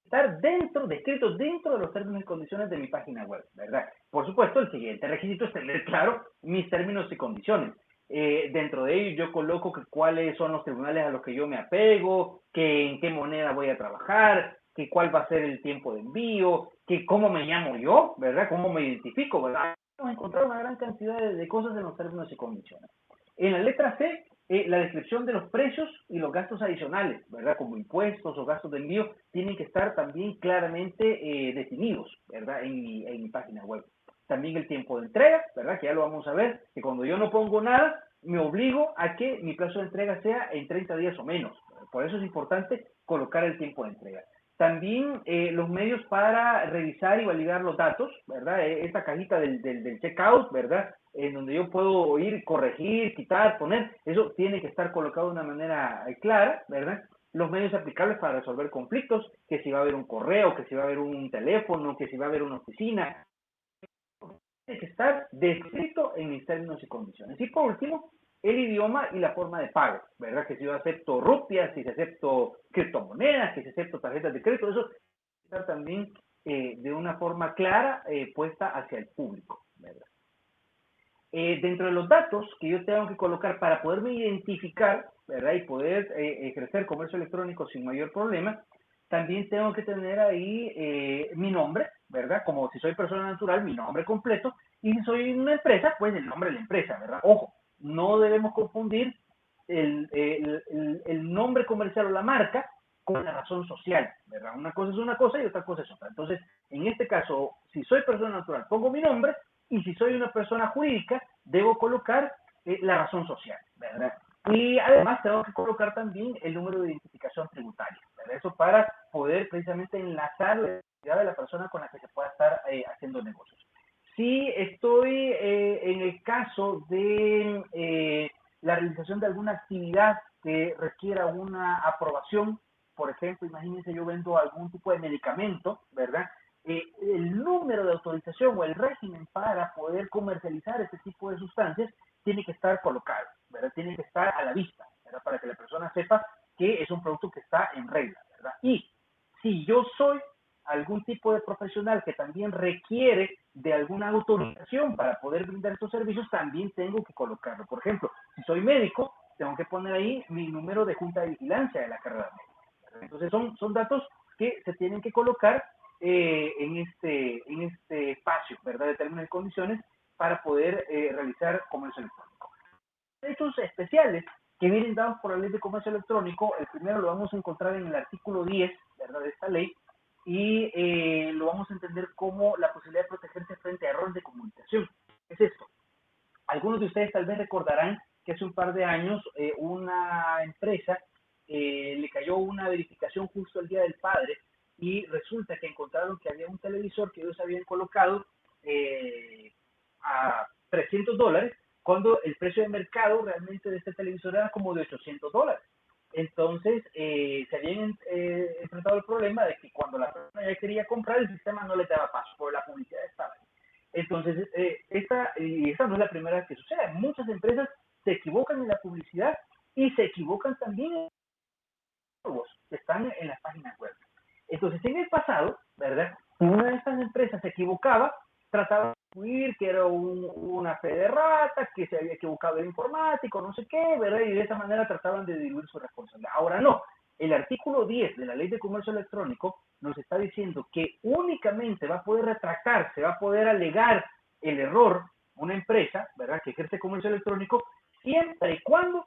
estar descrito dentro de los términos y condiciones de mi página web, ¿verdad? Por supuesto, el siguiente requisito es tener claro mis términos y condiciones. Dentro de ellos yo coloco que cuáles son los tribunales a los que yo me apego, que en qué moneda voy a trabajar, que cuál va a ser el tiempo de envío, que cómo me llamo yo, ¿verdad? Cómo me identifico, ¿verdad? Vamos a encontrar una gran cantidad de cosas en los términos y condiciones. En la letra C, la descripción de los precios y los gastos adicionales, ¿verdad? Como impuestos o gastos de envío, tienen que estar también claramente definidos, ¿verdad? En mi página web. También el tiempo de entrega, ¿verdad? Que ya lo vamos a ver, que cuando yo no pongo nada, me obligo a que mi plazo de entrega sea en 30 días o menos. Por eso es importante colocar el tiempo de entrega. También los medios para revisar y validar los datos, ¿verdad? Esta cajita del checkout, ¿verdad? En donde yo puedo ir, corregir, quitar, poner, eso tiene que estar colocado de una manera clara, ¿verdad? Los medios aplicables para resolver conflictos, que si va a haber un correo, que si va a haber un teléfono, que si va a haber una oficina, tiene que estar descrito en mis términos y condiciones. Y por último, el idioma y la forma de pago, ¿verdad? Que si yo acepto rupias, si acepto criptomonedas, que si acepto tarjetas de crédito, eso tiene que estar también de una forma clara puesta hacia el público, ¿verdad? Dentro de los datos que yo tengo que colocar para poderme identificar, ¿verdad? Y poder ejercer comercio electrónico sin mayor problema, también tengo que tener ahí mi nombre, ¿verdad? Como si soy persona natural, mi nombre completo, y si soy una empresa, pues el nombre de la empresa, ¿verdad? Ojo, no debemos confundir el nombre comercial o la marca con la razón social, ¿verdad? Una cosa es una cosa y otra cosa es otra. Entonces, en este caso, si soy persona natural, pongo mi nombre, y si soy una persona jurídica, debo colocar la razón social, ¿verdad? Y además tengo que colocar también el número de identificación tributaria, ¿verdad? Eso para poder precisamente enlazar la identidad de la persona con la que se pueda estar haciendo negocios. Si estoy en el caso de la realización de alguna actividad que requiera una aprobación por ejemplo, imagínense yo vendo algún tipo de medicamento, ¿verdad? El número de autorización o el régimen para poder comercializar este tipo de sustancias tiene que estar colocado, ¿verdad? Tiene que estar a la vista, ¿verdad? Para que la persona sepa que es un producto que está en regla, ¿verdad? Y si yo soy algún tipo de profesional que también requiere de alguna autorización para poder brindar estos servicios, también tengo que colocarlo. Por ejemplo, si soy médico, tengo que poner ahí mi número de junta de vigilancia de la carrera médica. Entonces son datos que se tienen que colocar en este espacio, ¿verdad? De términos y condiciones para poder realizar comercio electrónico. Derechos especiales que vienen dados por la ley de comercio electrónico, el primero lo vamos a encontrar en el artículo 10, ¿verdad? De esta ley, y lo vamos a entender como la posibilidad de protegerse frente a errores de comunicación. ¿Qué es esto? Algunos de ustedes tal vez recordarán que hace un par de años una empresa le cayó una verificación justo el Día del Padre y resulta que encontraron que había un televisor que ellos habían colocado a $300 cuando el precio de mercado realmente de este televisor era como de $800. Entonces se habían enfrentado el problema de que cuando la persona ya quería comprar el sistema no le daba paso por la publicidad estaba ahí. Entonces, esta no es la primera vez que sucede. Muchas empresas se equivocan en la publicidad y se equivocan también en los que están en las páginas web. Entonces, en el pasado, ¿verdad? Una de estas empresas se equivocaba, trataba de incluir que era una fe de rata, que se había equivocado el informático, no sé qué, ¿verdad? Y de esa manera trataban de diluir su responsabilidad. Ahora no. El artículo 10 de la Ley de Comercio Electrónico nos está diciendo que únicamente va a poder retractarse, va a poder alegar el error una empresa, ¿verdad?, que ejerce comercio electrónico, siempre y cuando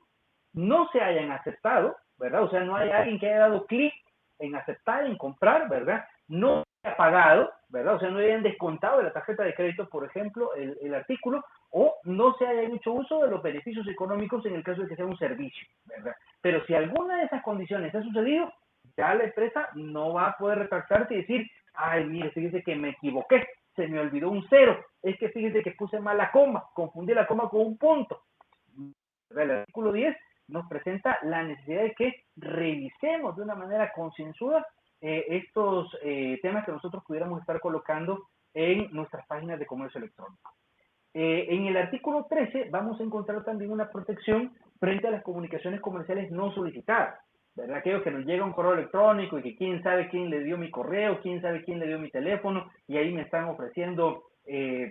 no se hayan aceptado, ¿verdad? O sea, no hay alguien que haya dado clic en aceptar, en comprar, ¿verdad? No haya pagado, ¿verdad? O sea, no hayan descontado de la tarjeta de crédito, por ejemplo, el artículo, o no se haya hecho uso de los beneficios económicos en el caso de que sea un servicio, ¿verdad? Pero si alguna de esas condiciones ha sucedido, ya la empresa no va a poder retractarse y decir, ay, mire, fíjese que me equivoqué, se me olvidó un cero, es que fíjese que puse mal la coma, confundí la coma con un punto. El artículo 10 nos presenta la necesidad de que revisemos de una manera concienzuda estos temas que nosotros pudiéramos estar colocando en nuestras páginas de comercio electrónico. En el artículo 13 vamos a encontrar también una protección frente a las comunicaciones comerciales no solicitadas, ¿verdad? Aquello que nos llega un correo electrónico y que quién sabe quién le dio mi correo, quién sabe quién le dio mi teléfono y ahí me están ofreciendo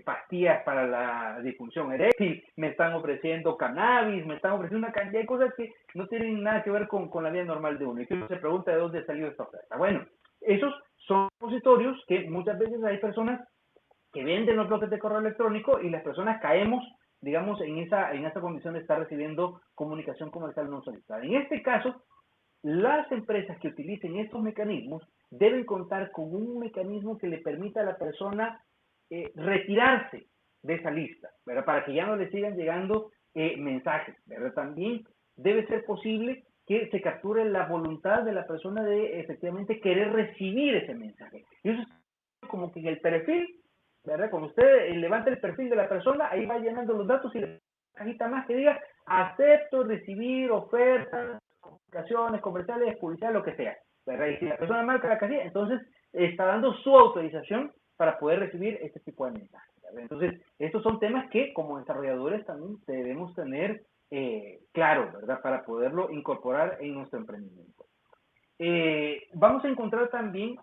pastillas para la disfunción eréctil, me están ofreciendo cannabis, me están ofreciendo una cantidad de cosas que no tienen nada que ver con la vida normal de uno y que uno se pregunta de dónde ha salido esta oferta. Bueno, esos son repositorios que muchas veces hay personas que venden los bloques de correo electrónico y las personas caemos, digamos, en esa condición de estar recibiendo comunicación comercial no solicitada. En este caso, las empresas que utilicen estos mecanismos deben contar con un mecanismo que le permita a la persona retirarse de esa lista, ¿verdad? Para que ya no le sigan llegando mensajes, ¿verdad? También debe ser posible que se capture la voluntad de la persona de efectivamente querer recibir ese mensaje. Y eso es como que en el perfil, ¿verdad? Cuando usted levanta el perfil de la persona, ahí va llenando los datos y le una cajita más que diga acepto recibir ofertas, comunicaciones comerciales, publicidad, lo que sea, ¿verdad? Y si la persona marca la casilla, entonces está dando su autorización para poder recibir este tipo de mensajes, ¿verdad? Entonces, estos son temas que como desarrolladores también debemos tener claro, ¿verdad? Para poderlo incorporar en nuestro emprendimiento. Vamos a encontrar también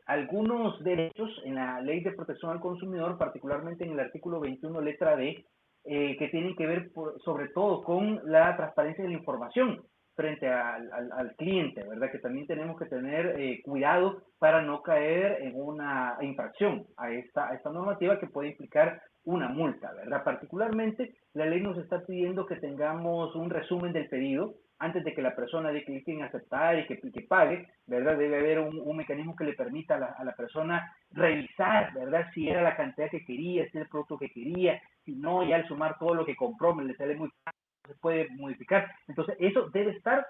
algunos derechos en la Ley de Protección al Consumidor, particularmente en el artículo 21, letra D, que tienen que ver sobre todo con la transparencia de la información frente al cliente, ¿verdad? Que también tenemos que tener cuidado para no caer en una infracción a esta normativa que puede implicar una multa, ¿verdad? Particularmente, la ley nos está pidiendo que tengamos un resumen del pedido antes de que la persona dé clic en aceptar y que pague, ¿verdad? Debe haber un mecanismo que le permita a la persona revisar, ¿verdad? Si era la cantidad que quería, si era el producto que quería, si no, y al sumar todo lo que compró, me le sale muy caro, se puede modificar. Entonces, eso debe estar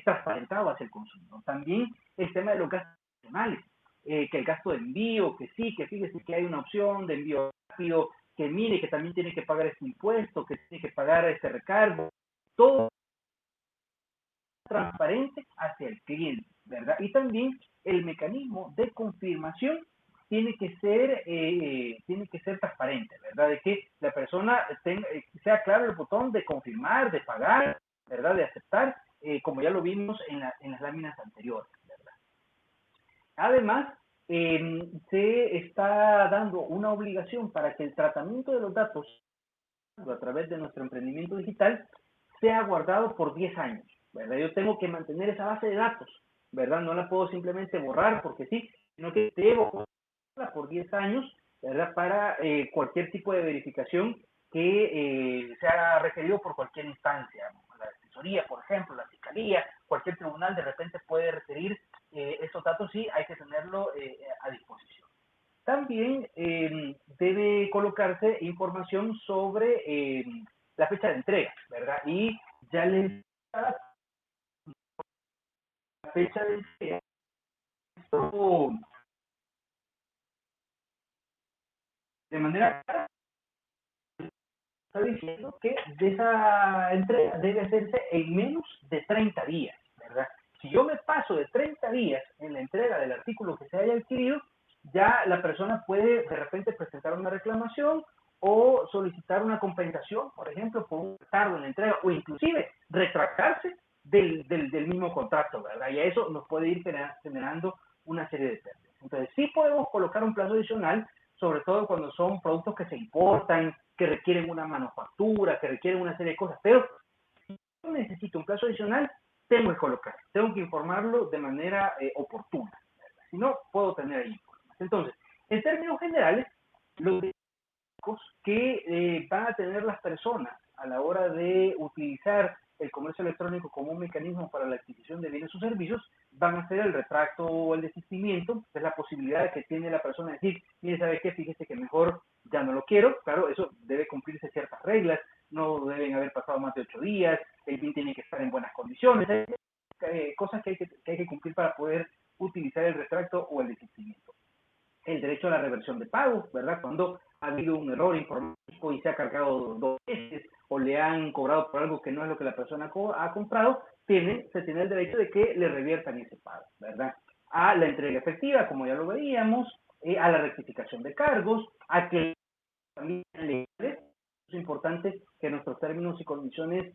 transparentado hacia el consumidor. También el tema de los gastos adicionales, que el gasto de envío, que sí, que fíjese que hay una opción de envío rápido, que mire que también tiene que pagar este impuesto, que tiene que pagar este recargo, todo transparente hacia el cliente, ¿verdad? Y también el mecanismo de confirmación tiene que ser transparente, ¿verdad? De que la persona sea claro el botón de confirmar, de pagar, ¿verdad? De aceptar, como ya lo vimos en las láminas anteriores, ¿verdad? Además, se está dando una obligación para que el tratamiento de los datos a través de nuestro emprendimiento digital sea guardado por 10 años, ¿verdad? Yo tengo que mantener esa base de datos, ¿verdad? No la puedo simplemente borrar porque sí, sino que debo por 10 años, ¿verdad? Para cualquier tipo de verificación que sea requerido por cualquier instancia, la asesoría, por ejemplo, la fiscalía, cualquier tribunal de repente puede requerir esos datos y hay que tenerlo a disposición. También debe colocarse información sobre la fecha de entrega, ¿verdad? Y ya les la fecha de entrega, esto de manera clara está diciendo que de esa entrega debe hacerse en menos de 30 días, ¿verdad? Si yo me paso de 30 días en la entrega del artículo que se haya adquirido, ya la persona puede de repente presentar una reclamación o solicitar una compensación, por ejemplo, por un retardo en la entrega, o inclusive retractarse del mismo contrato, ¿verdad? Y a eso nos puede ir generando una serie de pérdidas. Entonces, sí podemos colocar un plazo adicional, sobre todo cuando son productos que se importan, que requieren una manufactura, que requieren una serie de cosas, pero si yo necesito un plazo adicional, tengo que colocar, tengo que informarlo de manera oportuna, ¿verdad? Si no, puedo tener ahí problemas. Entonces, en términos generales, los que van a tener las personas a la hora de utilizar el comercio electrónico como un mecanismo para la adquisición de bienes o servicios, van a ser el retracto o el desistimiento, es la posibilidad que tiene la persona de decir, mire, ¿sabe qué? Fíjese que mejor ya no lo quiero. Claro, eso debe cumplirse ciertas reglas, no deben haber pasado más de 8 días, el bien tiene que estar en buenas condiciones, cosas que hay que cumplir para poder utilizar el retracto o el desistimiento. El derecho a la reversión de pagos, ¿verdad? Cuando ha habido un error informático y se ha cargado 2 veces o le han cobrado por algo que no es lo que la persona ha comprado, se tiene el derecho de que le reviertan ese pago, ¿verdad? A la entrega efectiva, como ya lo veíamos, a la rectificación de cargos, a que también legales. Es importante que nuestros términos y condiciones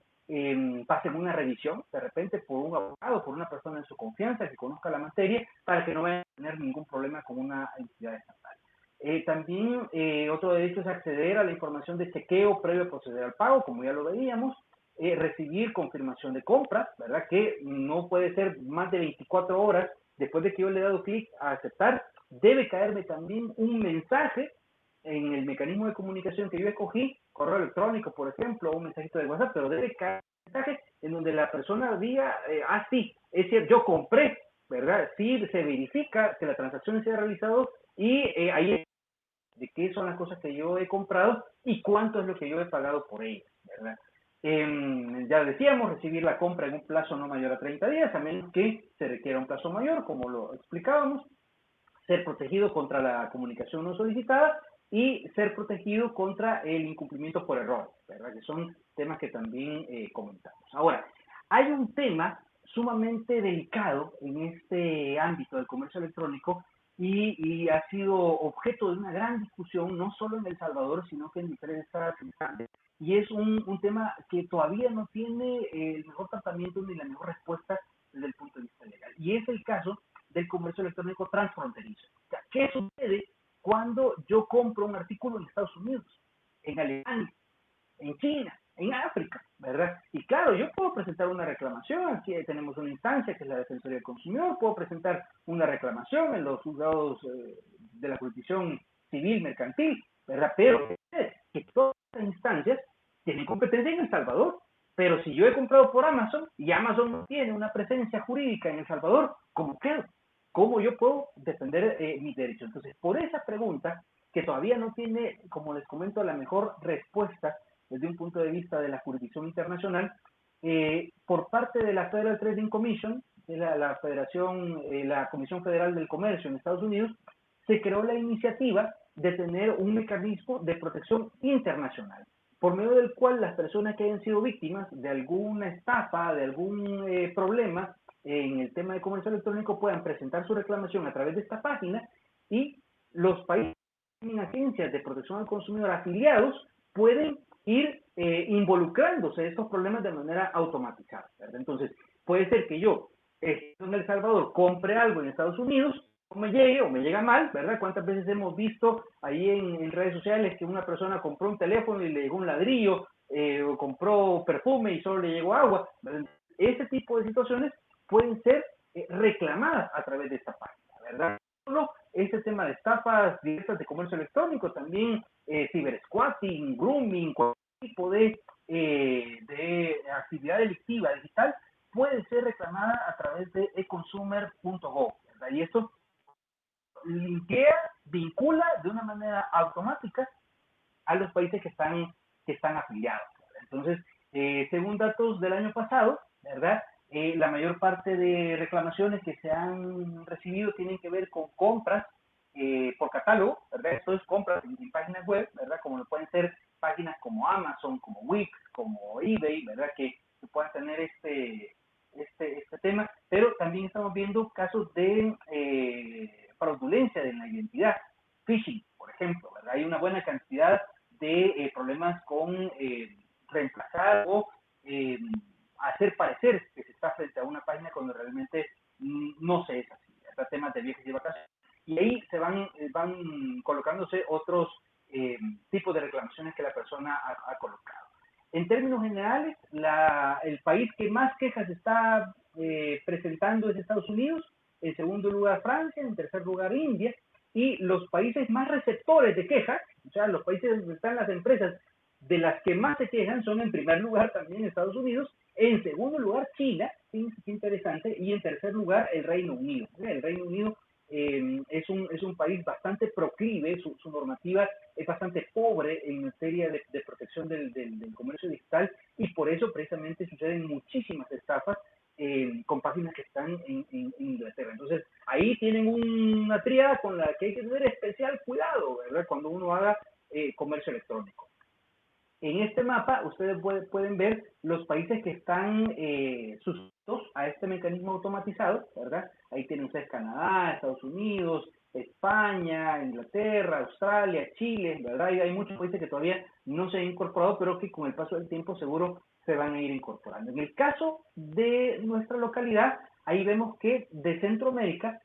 pasen una revisión de repente por un abogado, por una persona en su confianza que conozca la materia, para que no vayan a tener ningún problema con una entidad estatal. También otro derecho es acceder a la información de chequeo previo a proceder al pago, como ya lo veíamos, recibir confirmación de compra, ¿verdad? Que no puede ser más de 24 horas después de que yo le he dado clic a aceptar, debe caerme también un mensaje en el mecanismo de comunicación que yo escogí, correo electrónico, por ejemplo, o un mensajito de WhatsApp, pero debe caer un mensaje en donde la persona diga, sí, es cierto, yo compré, ¿verdad? Sí, se verifica que la transacción se ha realizado y ahí de qué son las cosas que yo he comprado y cuánto es lo que yo he pagado por ellas, ¿verdad? Ya decíamos, recibir la compra en un plazo no mayor a 30 días, a menos que se requiera un plazo mayor, como lo explicábamos, ser protegido contra la comunicación no solicitada y ser protegido contra el incumplimiento por error, ¿verdad? Que son temas que también comentamos. Ahora, hay un tema sumamente delicado en este ámbito del comercio electrónico y ha sido objeto de una gran discusión, no solo en El Salvador, sino que en diferentes instancias. Y es un tema que todavía no tiene el mejor tratamiento ni la mejor respuesta desde el punto de vista legal. Y es el caso del comercio electrónico transfronterizo. O sea, ¿qué sucede cuando yo compro un artículo en Estados Unidos, en Alemania, en China, en África, ¿verdad? Y claro, yo puedo presentar una reclamación, aquí tenemos una instancia que es la Defensoría del Consumidor, puedo presentar una reclamación en los juzgados de la jurisdicción civil mercantil, ¿verdad? Pero que todas las instancias tienen competencia en El Salvador. Pero si yo he comprado por Amazon y Amazon no tiene una presencia jurídica en El Salvador, ¿cómo quedo? ¿Cómo yo puedo defender mis derechos? Entonces, por esa pregunta, que todavía no tiene, como les comento, la mejor respuesta desde un punto de vista de la jurisdicción internacional, por parte de la Federal Trading Commission, de la Federación, la Comisión Federal del Comercio en Estados Unidos, se creó la iniciativa de tener un mecanismo de protección internacional. por medio del cual las personas que hayan sido víctimas de alguna estafa, de algún problema en el tema de comercio electrónico puedan presentar su reclamación a través de esta página y los países que tienen agencias de protección al consumidor afiliados pueden ir involucrándose en estos problemas de manera automatizada, ¿verdad? Entonces, puede ser que yo en El Salvador compre algo en Estados Unidos, o me llegue o me llega mal, ¿verdad? ¿Cuántas veces hemos visto ahí en redes sociales que una persona compró un teléfono y le llegó un ladrillo, o compró perfume y solo le llegó agua? ¿Verdad? Ese tipo de situaciones pueden ser reclamadas a través de esta página, ¿verdad? Solo este tema de estafas directas de comercio electrónico, también cibersquatting, grooming, cualquier tipo de actividad delictiva digital puede ser reclamada a través de econsumer.gov, ¿verdad? Y esto linkea, vincula de una manera automática a los países que están afiliados, ¿verdad? Entonces, según datos del año pasado, ¿verdad? La mayor parte de reclamaciones que se han recibido tienen que ver con compras por catálogo, ¿verdad? Esto es compras en páginas web, ¿verdad? Como lo pueden ser páginas como Amazon, como Wix, como eBay, ¿verdad? Que puedan tener este tema, pero también estamos viendo casos de fraudulencia de la identidad, phishing, por ejemplo, ¿verdad? Hay una buena cantidad de problemas con reemplazar o hacer parecer que se está frente a una página cuando realmente no se es así. Hasta temas de viajes y vacaciones. Y ahí van colocándose otros tipos de reclamaciones que la persona ha colocado. En términos generales, el país que más quejas está presentando es Estados Unidos, en segundo lugar Francia, en tercer lugar India, y los países más receptores de quejas, o sea, los países donde están las empresas de las que más se quejan son en primer lugar también Estados Unidos, en segundo lugar China, sí, interesante, y en tercer lugar el Reino Unido. El Reino Unido es un país bastante proclive, su normativa es bastante pobre en materia de protección del comercio digital y por eso precisamente suceden muchísimas estafas con páginas que están en Inglaterra. Entonces, ahí tienen una tríada con la que hay que tener especial cuidado, ¿verdad? Cuando uno haga comercio electrónico. En este mapa ustedes pueden ver los países que están suscritos a este mecanismo automatizado, ¿verdad? Ahí tienen ustedes Canadá, Estados Unidos, España, Inglaterra, Australia, Chile, ¿verdad? Y hay muchos países que todavía no se han incorporado, pero que con el paso del tiempo seguro se van a ir incorporando. En el caso de nuestra localidad, ahí vemos que de Centroamérica,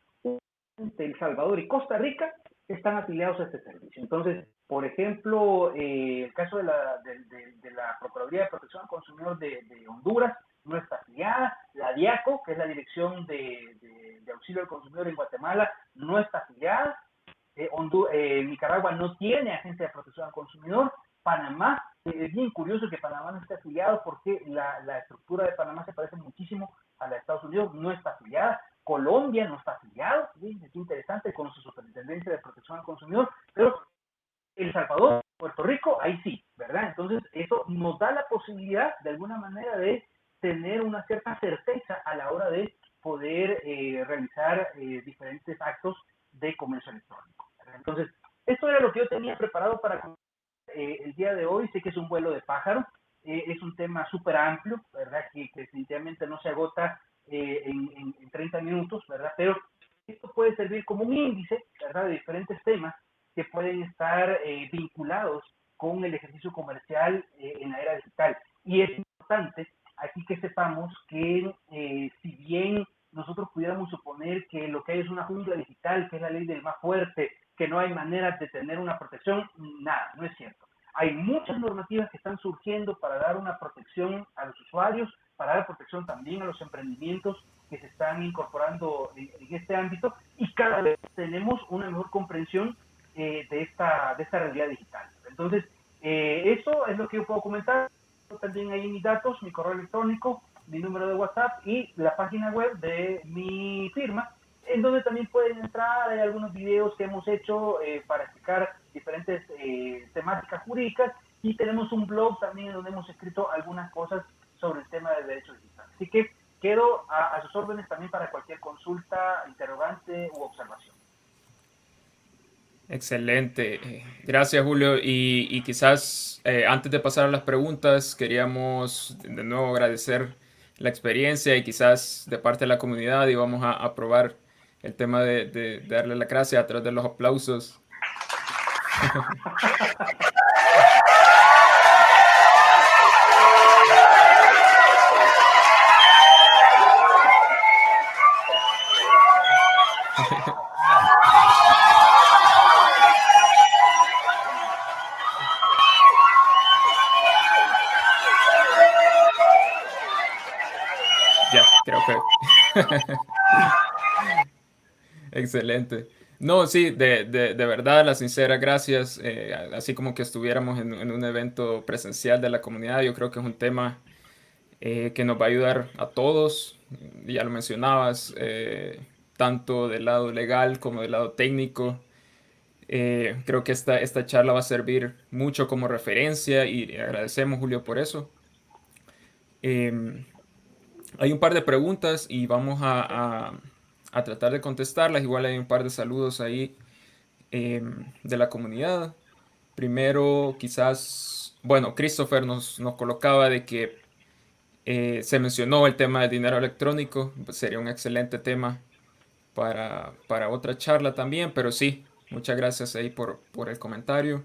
El Salvador y Costa Rica están afiliados a este servicio. Entonces, por ejemplo, el caso de la Procuraduría de Protección al Consumidor de Honduras no está afiliada, la DIACO, que es la Dirección de Auxilio al Consumidor en Guatemala, no está afiliada, Nicaragua no tiene agencia de protección al consumidor, Panamá, es bien curioso que Panamá no esté afiliado porque la estructura de Panamá se parece muchísimo a la de Estados Unidos, no está afiliada, Colombia no está afiliado, ¿sí? Es interesante con su superintendencia de protección al consumidor, pero El Salvador, Puerto Rico, ahí sí, ¿verdad? Entonces, eso nos da la posibilidad, de alguna manera, de tener una cierta certeza a la hora de poder realizar diferentes actos de comercio electrónico, ¿verdad? Entonces, esto era lo que yo tenía preparado para el día de hoy. Sé que es un vuelo de pájaro, es un tema súper amplio, ¿verdad? Que definitivamente no se agota en 30 minutos, ¿verdad? Pero esto puede servir como un índice, ¿verdad? De diferentes temas que pueden estar vinculados con el ejercicio comercial en la era digital. Y es importante aquí que sepamos que si bien nosotros pudiéramos suponer que lo que hay es una jungla digital, que es la ley del más fuerte, que no hay maneras de tener una protección, nada, no es cierto. Hay muchas normativas que están surgiendo para dar una protección a los usuarios, para dar protección también a los emprendimientos que se están incorporando en este ámbito y cada vez tenemos una mejor comprensión de esta realidad digital. Entonces, eso es lo que yo puedo comentar. También ahí mis datos, mi correo electrónico, mi número de WhatsApp y la página web de mi firma, en donde también pueden entrar. Hay algunos videos que hemos hecho para explicar diferentes temáticas jurídicas y tenemos un blog también en donde hemos escrito algunas cosas sobre el tema del derecho digital. Así que quedo a sus órdenes también para cualquier consulta, interrogante u observación. Excelente. Gracias, Julio. Y quizás antes de pasar a las preguntas, queríamos de nuevo agradecer la experiencia y quizás de parte de la comunidad y vamos a probar el tema de darle la gracia a través de los aplausos. Ya, creo que excelente. No, sí, de verdad, las sinceras gracias. Así como que estuviéramos en un evento presencial de la comunidad, yo creo que es un tema que nos va a ayudar a todos. Ya lo mencionabas, tanto del lado legal como del lado técnico. Creo que esta charla va a servir mucho como referencia y agradecemos, Julio, por eso. Eh, Hay un par de preguntas y vamos a tratar de contestarlas. Igual hay un par de saludos ahí de la comunidad. Primero, quizás, bueno, Christopher nos colocaba de que se mencionó el tema del dinero electrónico. Sería un excelente tema para otra charla también, pero sí, muchas gracias ahí por el comentario.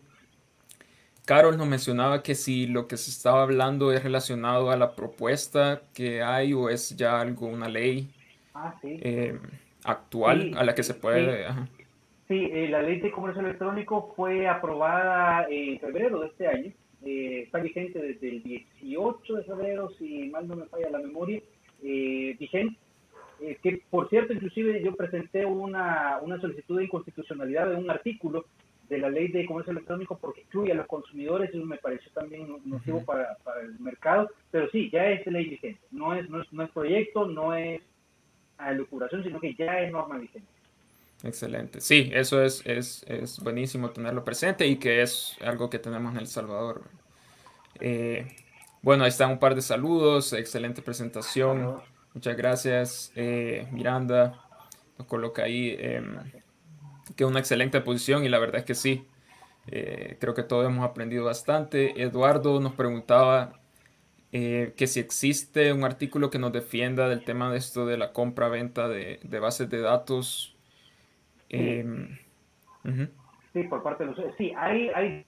Carol nos mencionaba que si lo que se estaba hablando es relacionado a la propuesta que hay o es ya algo, una ley Ah, sí, eh, actual sí, a la que se sí, puede... Ajá. sí, la ley de comercio electrónico fue aprobada en febrero de este año. Está vigente desde el 18 de febrero, si mal no me falla la memoria, vigente. Que por cierto, inclusive yo presenté una solicitud de inconstitucionalidad de un artículo de la ley de comercio electrónico porque excluye a los consumidores y me pareció también nocivo Ujú. para el mercado, pero sí, ya es ley vigente, no es proyecto, no es a locuración, sino que ya es norma vigente. Excelente. Sí, eso es buenísimo tenerlo presente y que es algo que tenemos en El Salvador. Eh, bueno, ahí están un par de saludos, excelente presentación. Saludos. Muchas gracias, Miranda. Nos coloca ahí Gracias. que es una excelente posición y la verdad es que sí. Creo que todos hemos aprendido bastante. Eduardo nos preguntaba que si existe un artículo que nos defienda del tema de esto de la compra-venta de bases de datos. Sí, Em, ujú, sí, por parte de los... Sí, hay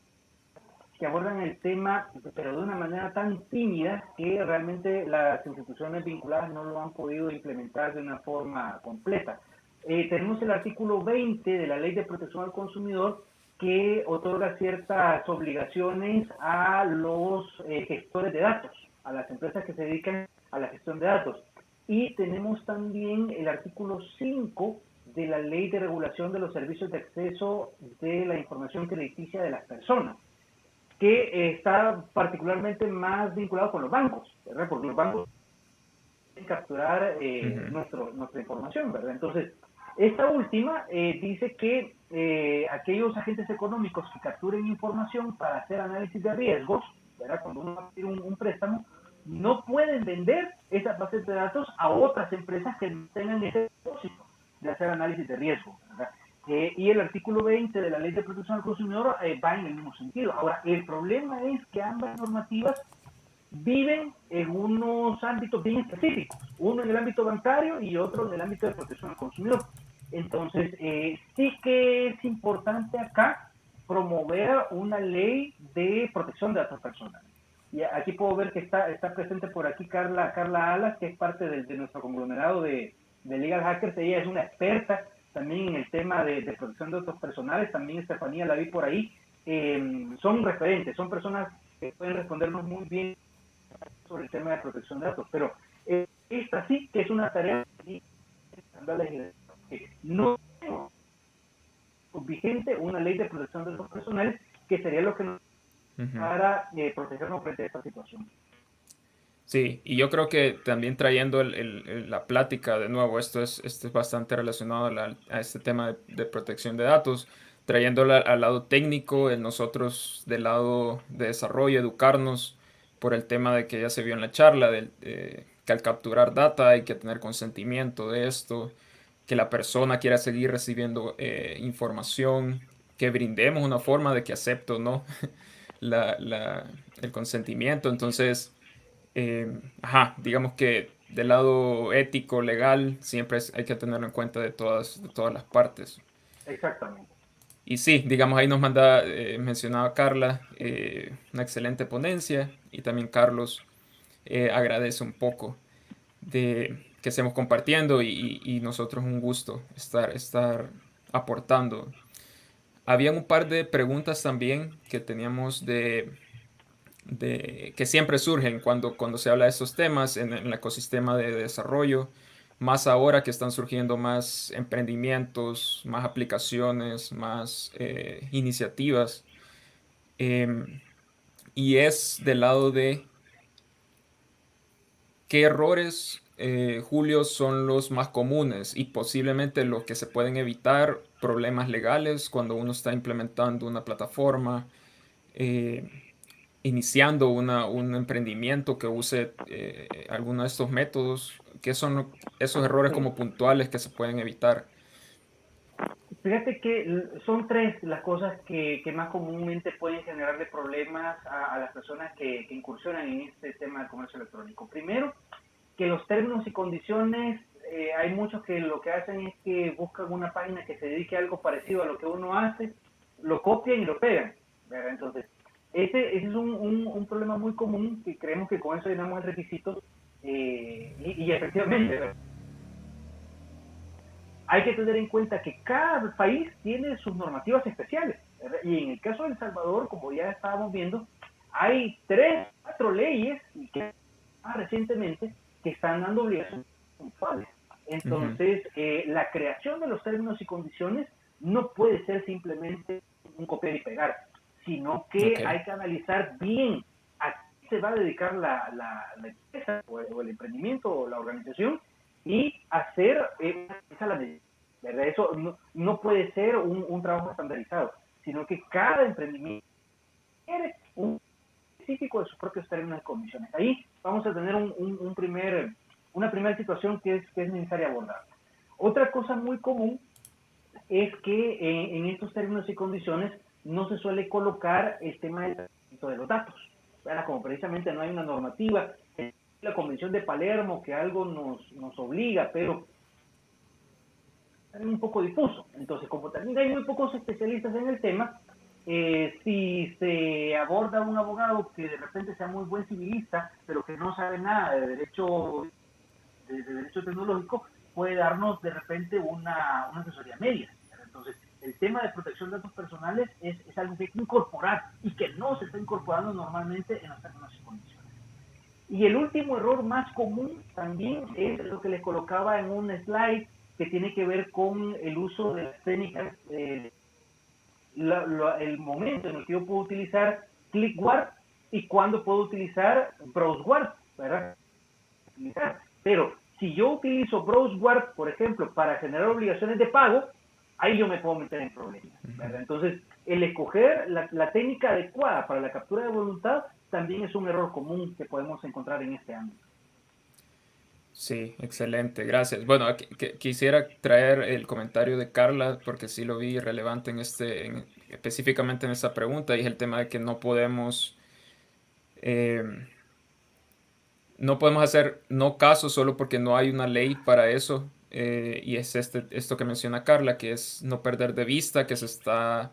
que abordan el tema, pero de una manera tan tímida que realmente las instituciones vinculadas no lo han podido implementar de una forma completa. Tenemos el artículo 20 de la Ley de Protección al Consumidor que otorga ciertas obligaciones a los gestores de datos, a las empresas que se dedican a la gestión de datos. Y tenemos también el artículo 5 de la Ley de Regulación de los Servicios de Acceso de la Información Crediticia de las Personas que está particularmente más vinculado con los bancos, ¿verdad? Porque los bancos pueden capturar ujú, nuestra información, ¿verdad? Entonces, esta última dice que aquellos agentes económicos que capturen información para hacer análisis de riesgos, ¿verdad? Cuando uno va a pedir un préstamo, no pueden vender esas bases de datos a otras empresas que tengan ese propósito de hacer análisis de riesgo, ¿verdad? Y el artículo 20 de la Ley de Protección al Consumidor va en el mismo sentido. Ahora, el problema es que ambas normativas viven en unos ámbitos bien específicos, uno en el ámbito bancario y otro en el ámbito de protección al consumidor. Entonces, sí que es importante acá promover una ley de protección de datos personales. Y aquí puedo ver que está presente por aquí Carla Alas, que es parte de nuestro conglomerado de Legal Hackers. Ella es una experta también en el tema de protección de datos personales. También Estefanía la vi por ahí. Son referentes, son personas que pueden respondernos muy bien sobre el tema de protección de datos, pero esta sí que es una tarea que no vigente una ley de protección de datos personales que sería lo que nos ujú. para protegernos frente a esta situación. Sí, y yo creo que también trayendo la plática de nuevo, esto es bastante relacionado a este tema de protección de datos, trayéndola al lado técnico, en nosotros del lado de desarrollo, educarnos por el tema de que ya se vio en la charla, que al capturar data hay que tener consentimiento de esto, que la persona quiera seguir recibiendo información, que brindemos una forma de que acepto o no la, la- el consentimiento. Entonces, digamos que del lado ético, legal, siempre hay que tenerlo en cuenta de todas las partes. Exactamente. Y sí, digamos, ahí nos manda, mencionaba Carla, una excelente ponencia, y también Carlos agradece un poco de que estemos compartiendo, y nosotros un gusto estar aportando. Habían un par de preguntas también que teníamos que siempre surgen cuando se habla de estos temas en el ecosistema de desarrollo, más ahora que están surgiendo más emprendimientos, más aplicaciones, más iniciativas. Em, y es del lado de qué errores, Julio, son los más comunes y posiblemente los que se pueden evitar, problemas legales cuando uno está implementando una plataforma, eh, iniciando un emprendimiento que use alguno de estos métodos. ¿Qué son esos errores Sí. como puntuales que se pueden evitar? Fíjate que son tres las cosas que más comúnmente pueden generarle problemas a las personas que incursionan en este tema del comercio electrónico. Primero, que los términos y condiciones, hay muchos que lo que hacen es que buscan una página que se dedique a algo parecido a lo que uno hace, lo copian y lo pegan, ¿verdad? Entonces, ese es un problema muy común que creemos que con eso llenamos el requisito y efectivamente, ¿verdad? Hay que tener en cuenta que cada país tiene sus normativas especiales, ¿verdad? Y en el caso de El Salvador, como ya estábamos viendo, hay 3, 4 leyes que recientemente que están dando obligaciones puntuales. Ujú. Entonces, la creación de los términos y condiciones no puede ser simplemente un copiar y pegar, sino que Ok, hay que analizar bien a qué se va a dedicar la empresa o el emprendimiento o la organización y hacer la medida. ¿Verdad? Eso no puede ser un trabajo estandarizado, sino que cada emprendimiento quiere un específico de sus propios términos y condiciones. Ahí vamos a tener una primera situación que es necesaria abordar. Otra cosa muy común es que en estos términos y condiciones no se suele colocar el tema del tratamiento de los datos, ¿verdad? Como precisamente no hay una normativa, la Convención de Palermo que algo nos obliga, pero es un poco difuso. Entonces, como también hay muy pocos especialistas en el tema, si se aborda un abogado que de repente sea muy buen civilista, pero que no sabe nada de derecho tecnológico, puede darnos de repente una asesoría media. Entonces, el tema de protección de datos personales es algo que hay que incorporar y que no se está incorporando normalmente en los términos y condiciones. Y el último error más común también es lo que les colocaba en un slide que tiene que ver con el uso de las técnicas, el momento en el que yo puedo utilizar ClickGuard y cuándo puedo utilizar BrowseGuard, ¿verdad? Pero si yo utilizo BrowseGuard, por ejemplo, para generar obligaciones de pago, ahí yo me puedo meter en problemas, ¿verdad? Entonces, el escoger la técnica adecuada para la captura de voluntad también es un error común que podemos encontrar en este ámbito. sí, excelente, gracias. Bueno, quisiera traer el comentario de Carla porque sí lo vi relevante específicamente en esta pregunta, y es el tema de que eh, no podemos hacer no caso solo porque no hay una ley para eso. Y es esto que menciona Carla, que es no perder de vista que se está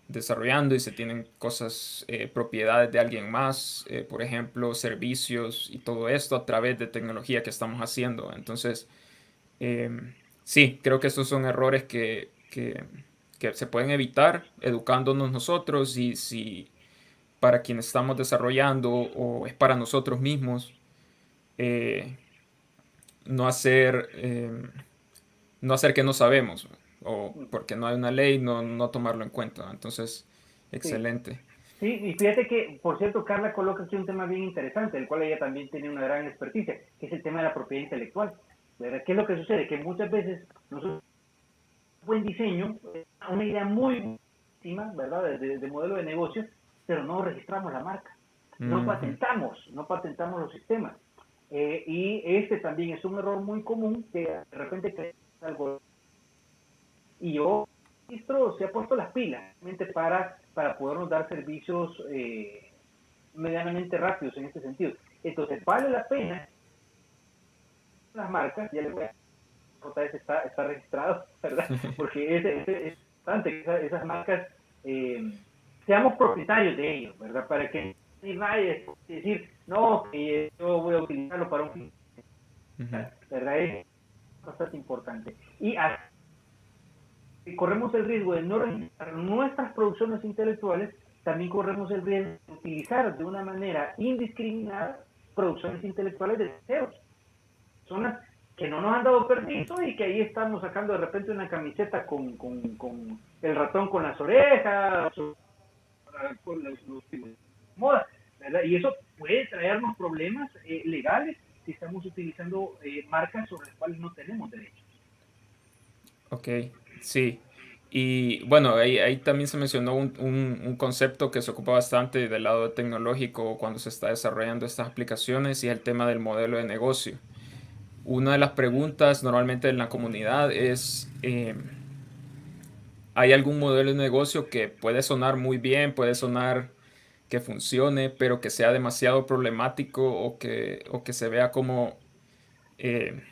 desarrollando y se tienen cosas, propiedades de alguien más, por ejemplo, servicios y todo esto a través de tecnología que estamos haciendo. Entonces, eh, sí, creo que estos son errores que se pueden evitar educándonos nosotros, y si para quienes estamos desarrollando o es para nosotros mismos, eh, no hacer, no hacer que no sabemos, o porque no hay una ley, no tomarlo en cuenta. Entonces, Sí, excelente. sí, y fíjate que, por cierto, Carla coloca aquí un tema bien interesante, el cual ella también tiene una gran experticia, que es el tema de la propiedad intelectual. ¿Verdad? ¿Qué es lo que sucede? Que muchas veces nosotros buen diseño, una idea muy buena, ¿verdad? De modelo de negocio, pero no registramos la marca, Ujú. no patentamos los sistemas. Y este también es un error muy común que de repente creemos algo y yo ministro se ha puesto las pilas realmente para podernos dar servicios medianamente rápidos en este sentido. Entonces, vale la pena las marcas, ya les voy a JS está registrado, ¿verdad? Porque es importante que esas marcas seamos propietarios de ellos, ¿verdad? Para que nadie decir, no, que yo voy a utilizarlo para un fin, ¿verdad? Es bastante importante. Y corremos el riesgo de no registrar nuestras producciones intelectuales, también corremos el riesgo de utilizar de una manera indiscriminada producciones intelectuales de terceros, personas que no nos han dado permiso y que ahí estamos sacando de repente una camiseta con el ratón con las orejas, con los modas, ¿verdad? Y eso puede traernos problemas legales si estamos utilizando marcas sobre las cuales no tenemos derechos. Ok, sí. Y bueno, ahí también se mencionó un concepto que se ocupa bastante del lado tecnológico cuando se está desarrollando estas aplicaciones y es el tema del modelo de negocio. Una de las preguntas normalmente en la comunidad es, ¿hay algún modelo de negocio que puede sonar muy bien, puede sonar que funcione, pero que sea demasiado problemático o que se vea como, eh,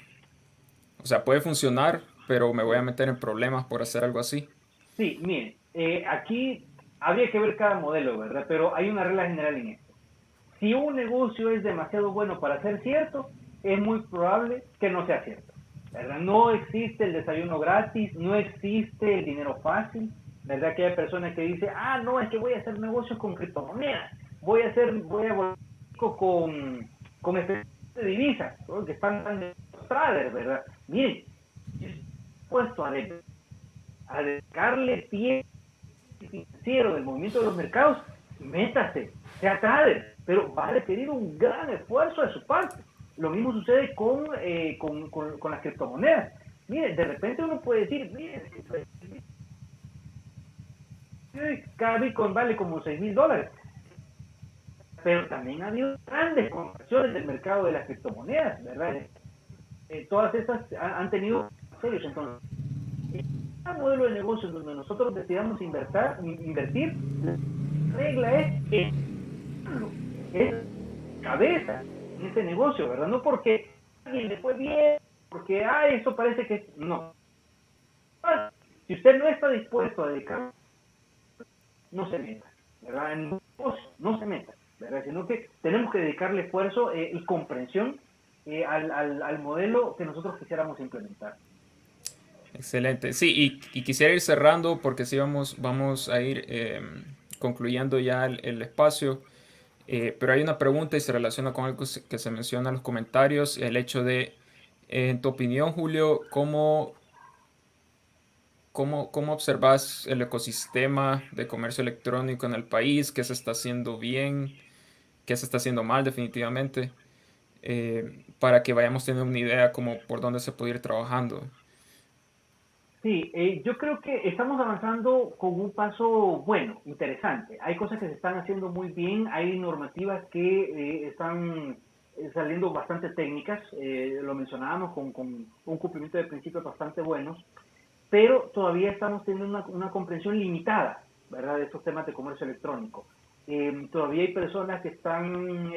o sea, puede funcionar, pero me voy a meter en problemas por hacer algo así? Sí, miren, aquí habría que ver cada modelo, ¿verdad? Pero hay una regla general en esto. Si un negocio es demasiado bueno para ser cierto, es muy probable que no sea cierto, ¿verdad? No existe el desayuno gratis, no existe el dinero fácil, ¿verdad? Que hay personas que dicen, ah, no, es que voy a hacer negocios con criptomonedas, voy a volver con especie de divisas, ¿no? Que están tan traders, ¿verdad? Miren, si estoy puesto a dedicarle pie financiero del movimiento de los mercados, métase, sea trader, pero va a requerir un gran esfuerzo de su parte. Lo mismo sucede con las criptomonedas. Mire, de repente uno puede decir, mire, cada Bitcoin vale como $6,000, pero también ha habido grandes conversiones del mercado de las criptomonedas, ¿verdad? Todas estas han tenido serios. Entonces, el modelo de negocio donde nosotros decidamos invertir, la regla es cabeza en este negocio, ¿verdad? No porque a alguien le fue bien, porque, eso parece que no. Si usted no está dispuesto a dedicar, no se meta, ¿verdad? En negocio, no se meta, ¿verdad? Sino que tenemos que dedicarle esfuerzo y comprensión al modelo que nosotros quisiéramos implementar. Excelente. Sí, y quisiera ir cerrando porque sí vamos a ir concluyendo ya el espacio. Pero hay una pregunta y se relaciona con algo que se menciona en los comentarios, el hecho de, en tu opinión, Julio, cómo observas el ecosistema de comercio electrónico en el país? ¿Qué se está haciendo bien? ¿Qué se está haciendo mal definitivamente? Para que vayamos teniendo una idea como por dónde se puede ir trabajando. Sí, yo creo que estamos avanzando con un paso bueno, interesante. Hay cosas que se están haciendo muy bien, hay normativas que están saliendo bastante técnicas, lo mencionábamos con un cumplimiento de principios bastante buenos, pero todavía estamos teniendo una comprensión limitada, ¿verdad?, de estos temas de comercio electrónico. Todavía hay personas que están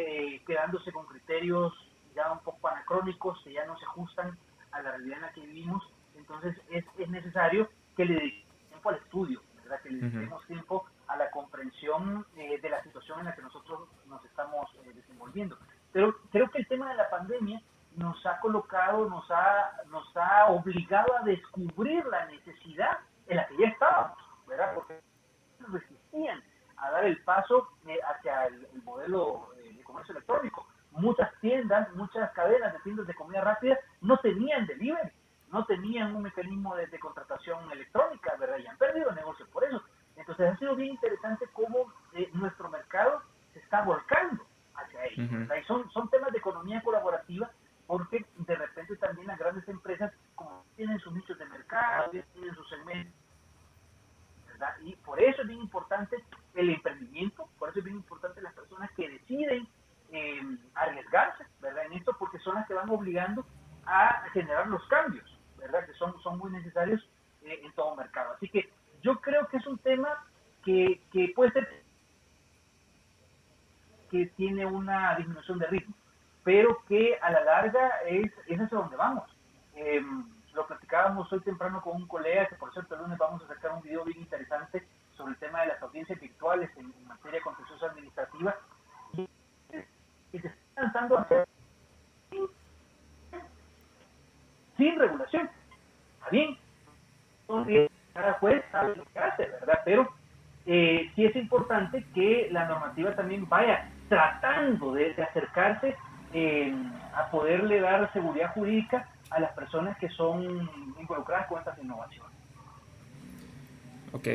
quedándose con criterios ya un poco anacrónicos, que ya no se ajustan a la realidad en la que vivimos. Entonces es necesario que le dediquemos tiempo al estudio, ¿verdad?, que le Ujú. dediquemos tiempo a la comprensión de la situación en la que nosotros nos estamos desenvolviendo. Pero creo que el tema de la pandemia nos ha colocado, nos ha obligado a descubrir la necesidad en la que ya estábamos, ¿verdad? Porque resistían a dar el paso hacia el modelo de comercio electrónico. Muchas tiendas, muchas cadenas de tiendas de comida rápida no tenían delivery, no tenían un mecanismo de contratación electrónica, ¿verdad? Y han perdido negocio por eso. Entonces ha sido bien interesante cómo nuestro mercado se está volcando hacia ello, Ujú. ¿verdad? Y son temas de economía colaborativa porque de repente también las grandes empresas, como tienen sus nichos de mercado, tienen sus segmentos, ¿verdad? Y por eso es bien importante el emprendimiento, por eso es bien importante las personas que deciden arriesgarse, ¿verdad?, en esto, porque son las que van obligando a generar los cambios, ¿verdad?, que son muy necesarios en todo mercado. Así que yo creo que es un tema que puede ser que tiene una disminución de ritmo, pero que a la larga es hacia donde vamos. Eh, lo platicábamos hoy temprano con un colega, que por cierto el lunes vamos a sacar un video bien interesante sobre el tema de las audiencias virtuales en materia contenciosa administrativa, y se está lanzando a hacer sin regulación. Está bien, entonces cada juez sabe lo que hace, ¿verdad? Pero sí es importante que la normativa también vaya tratando de acercarse a poderle dar seguridad jurídica a las personas que son involucradas con estas innovaciones. Ok.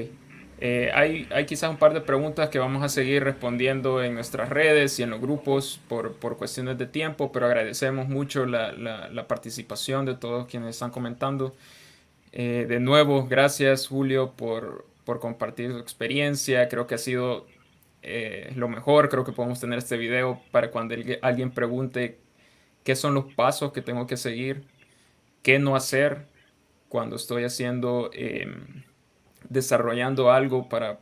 Hay quizás un par de preguntas que vamos a seguir respondiendo en nuestras redes y en los grupos por cuestiones de tiempo, pero agradecemos mucho la participación de todos quienes están comentando. De nuevo, gracias Julio por compartir su experiencia. Creo que ha sido lo mejor. Creo que podemos tener este video para cuando alguien pregunte qué son los pasos que tengo que seguir, qué no hacer cuando estoy desarrollando algo para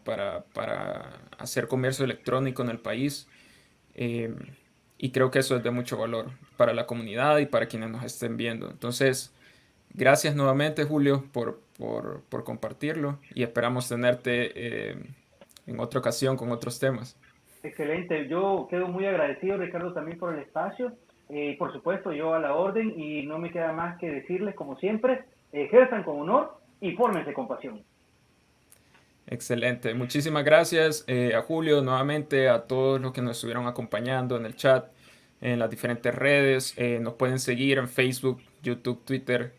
hacer comercio electrónico en el país. Eh, y creo que eso es de mucho valor para la comunidad y para quienes nos estén viendo. Entonces, gracias nuevamente, Julio, por compartirlo y esperamos tenerte en otra ocasión con otros temas. Excelente, yo quedo muy agradecido, Ricardo, también por el espacio. Por supuesto, yo a la orden y no me queda más que decirles, como siempre, ejerzan con honor y fórmense con pasión. Excelente. Muchísimas gracias a Julio, nuevamente a todos los que nos estuvieron acompañando en el chat, en las diferentes redes. Nos pueden seguir en Facebook, YouTube, Twitter,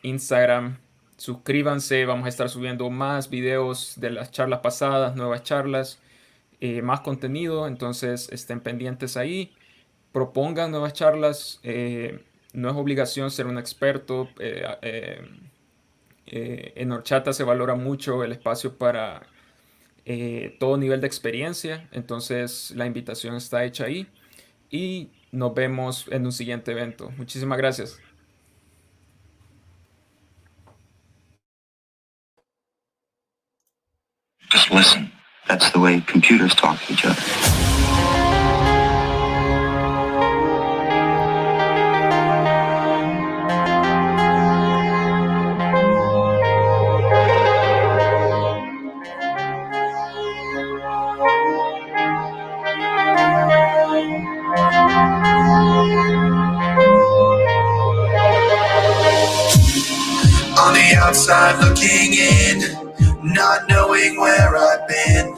Instagram. Suscríbanse, vamos a estar subiendo más videos de las charlas pasadas, nuevas charlas, más contenido, entonces estén pendientes ahí. Propongan nuevas charlas. No es obligación ser un experto. En Horchata se valora mucho el espacio para todo nivel de experiencia, entonces la invitación está hecha ahí y nos vemos en un siguiente evento. Muchísimas gracias. Just listen. That's the way computers talk to each other. On the outside looking in, not knowing where I've been.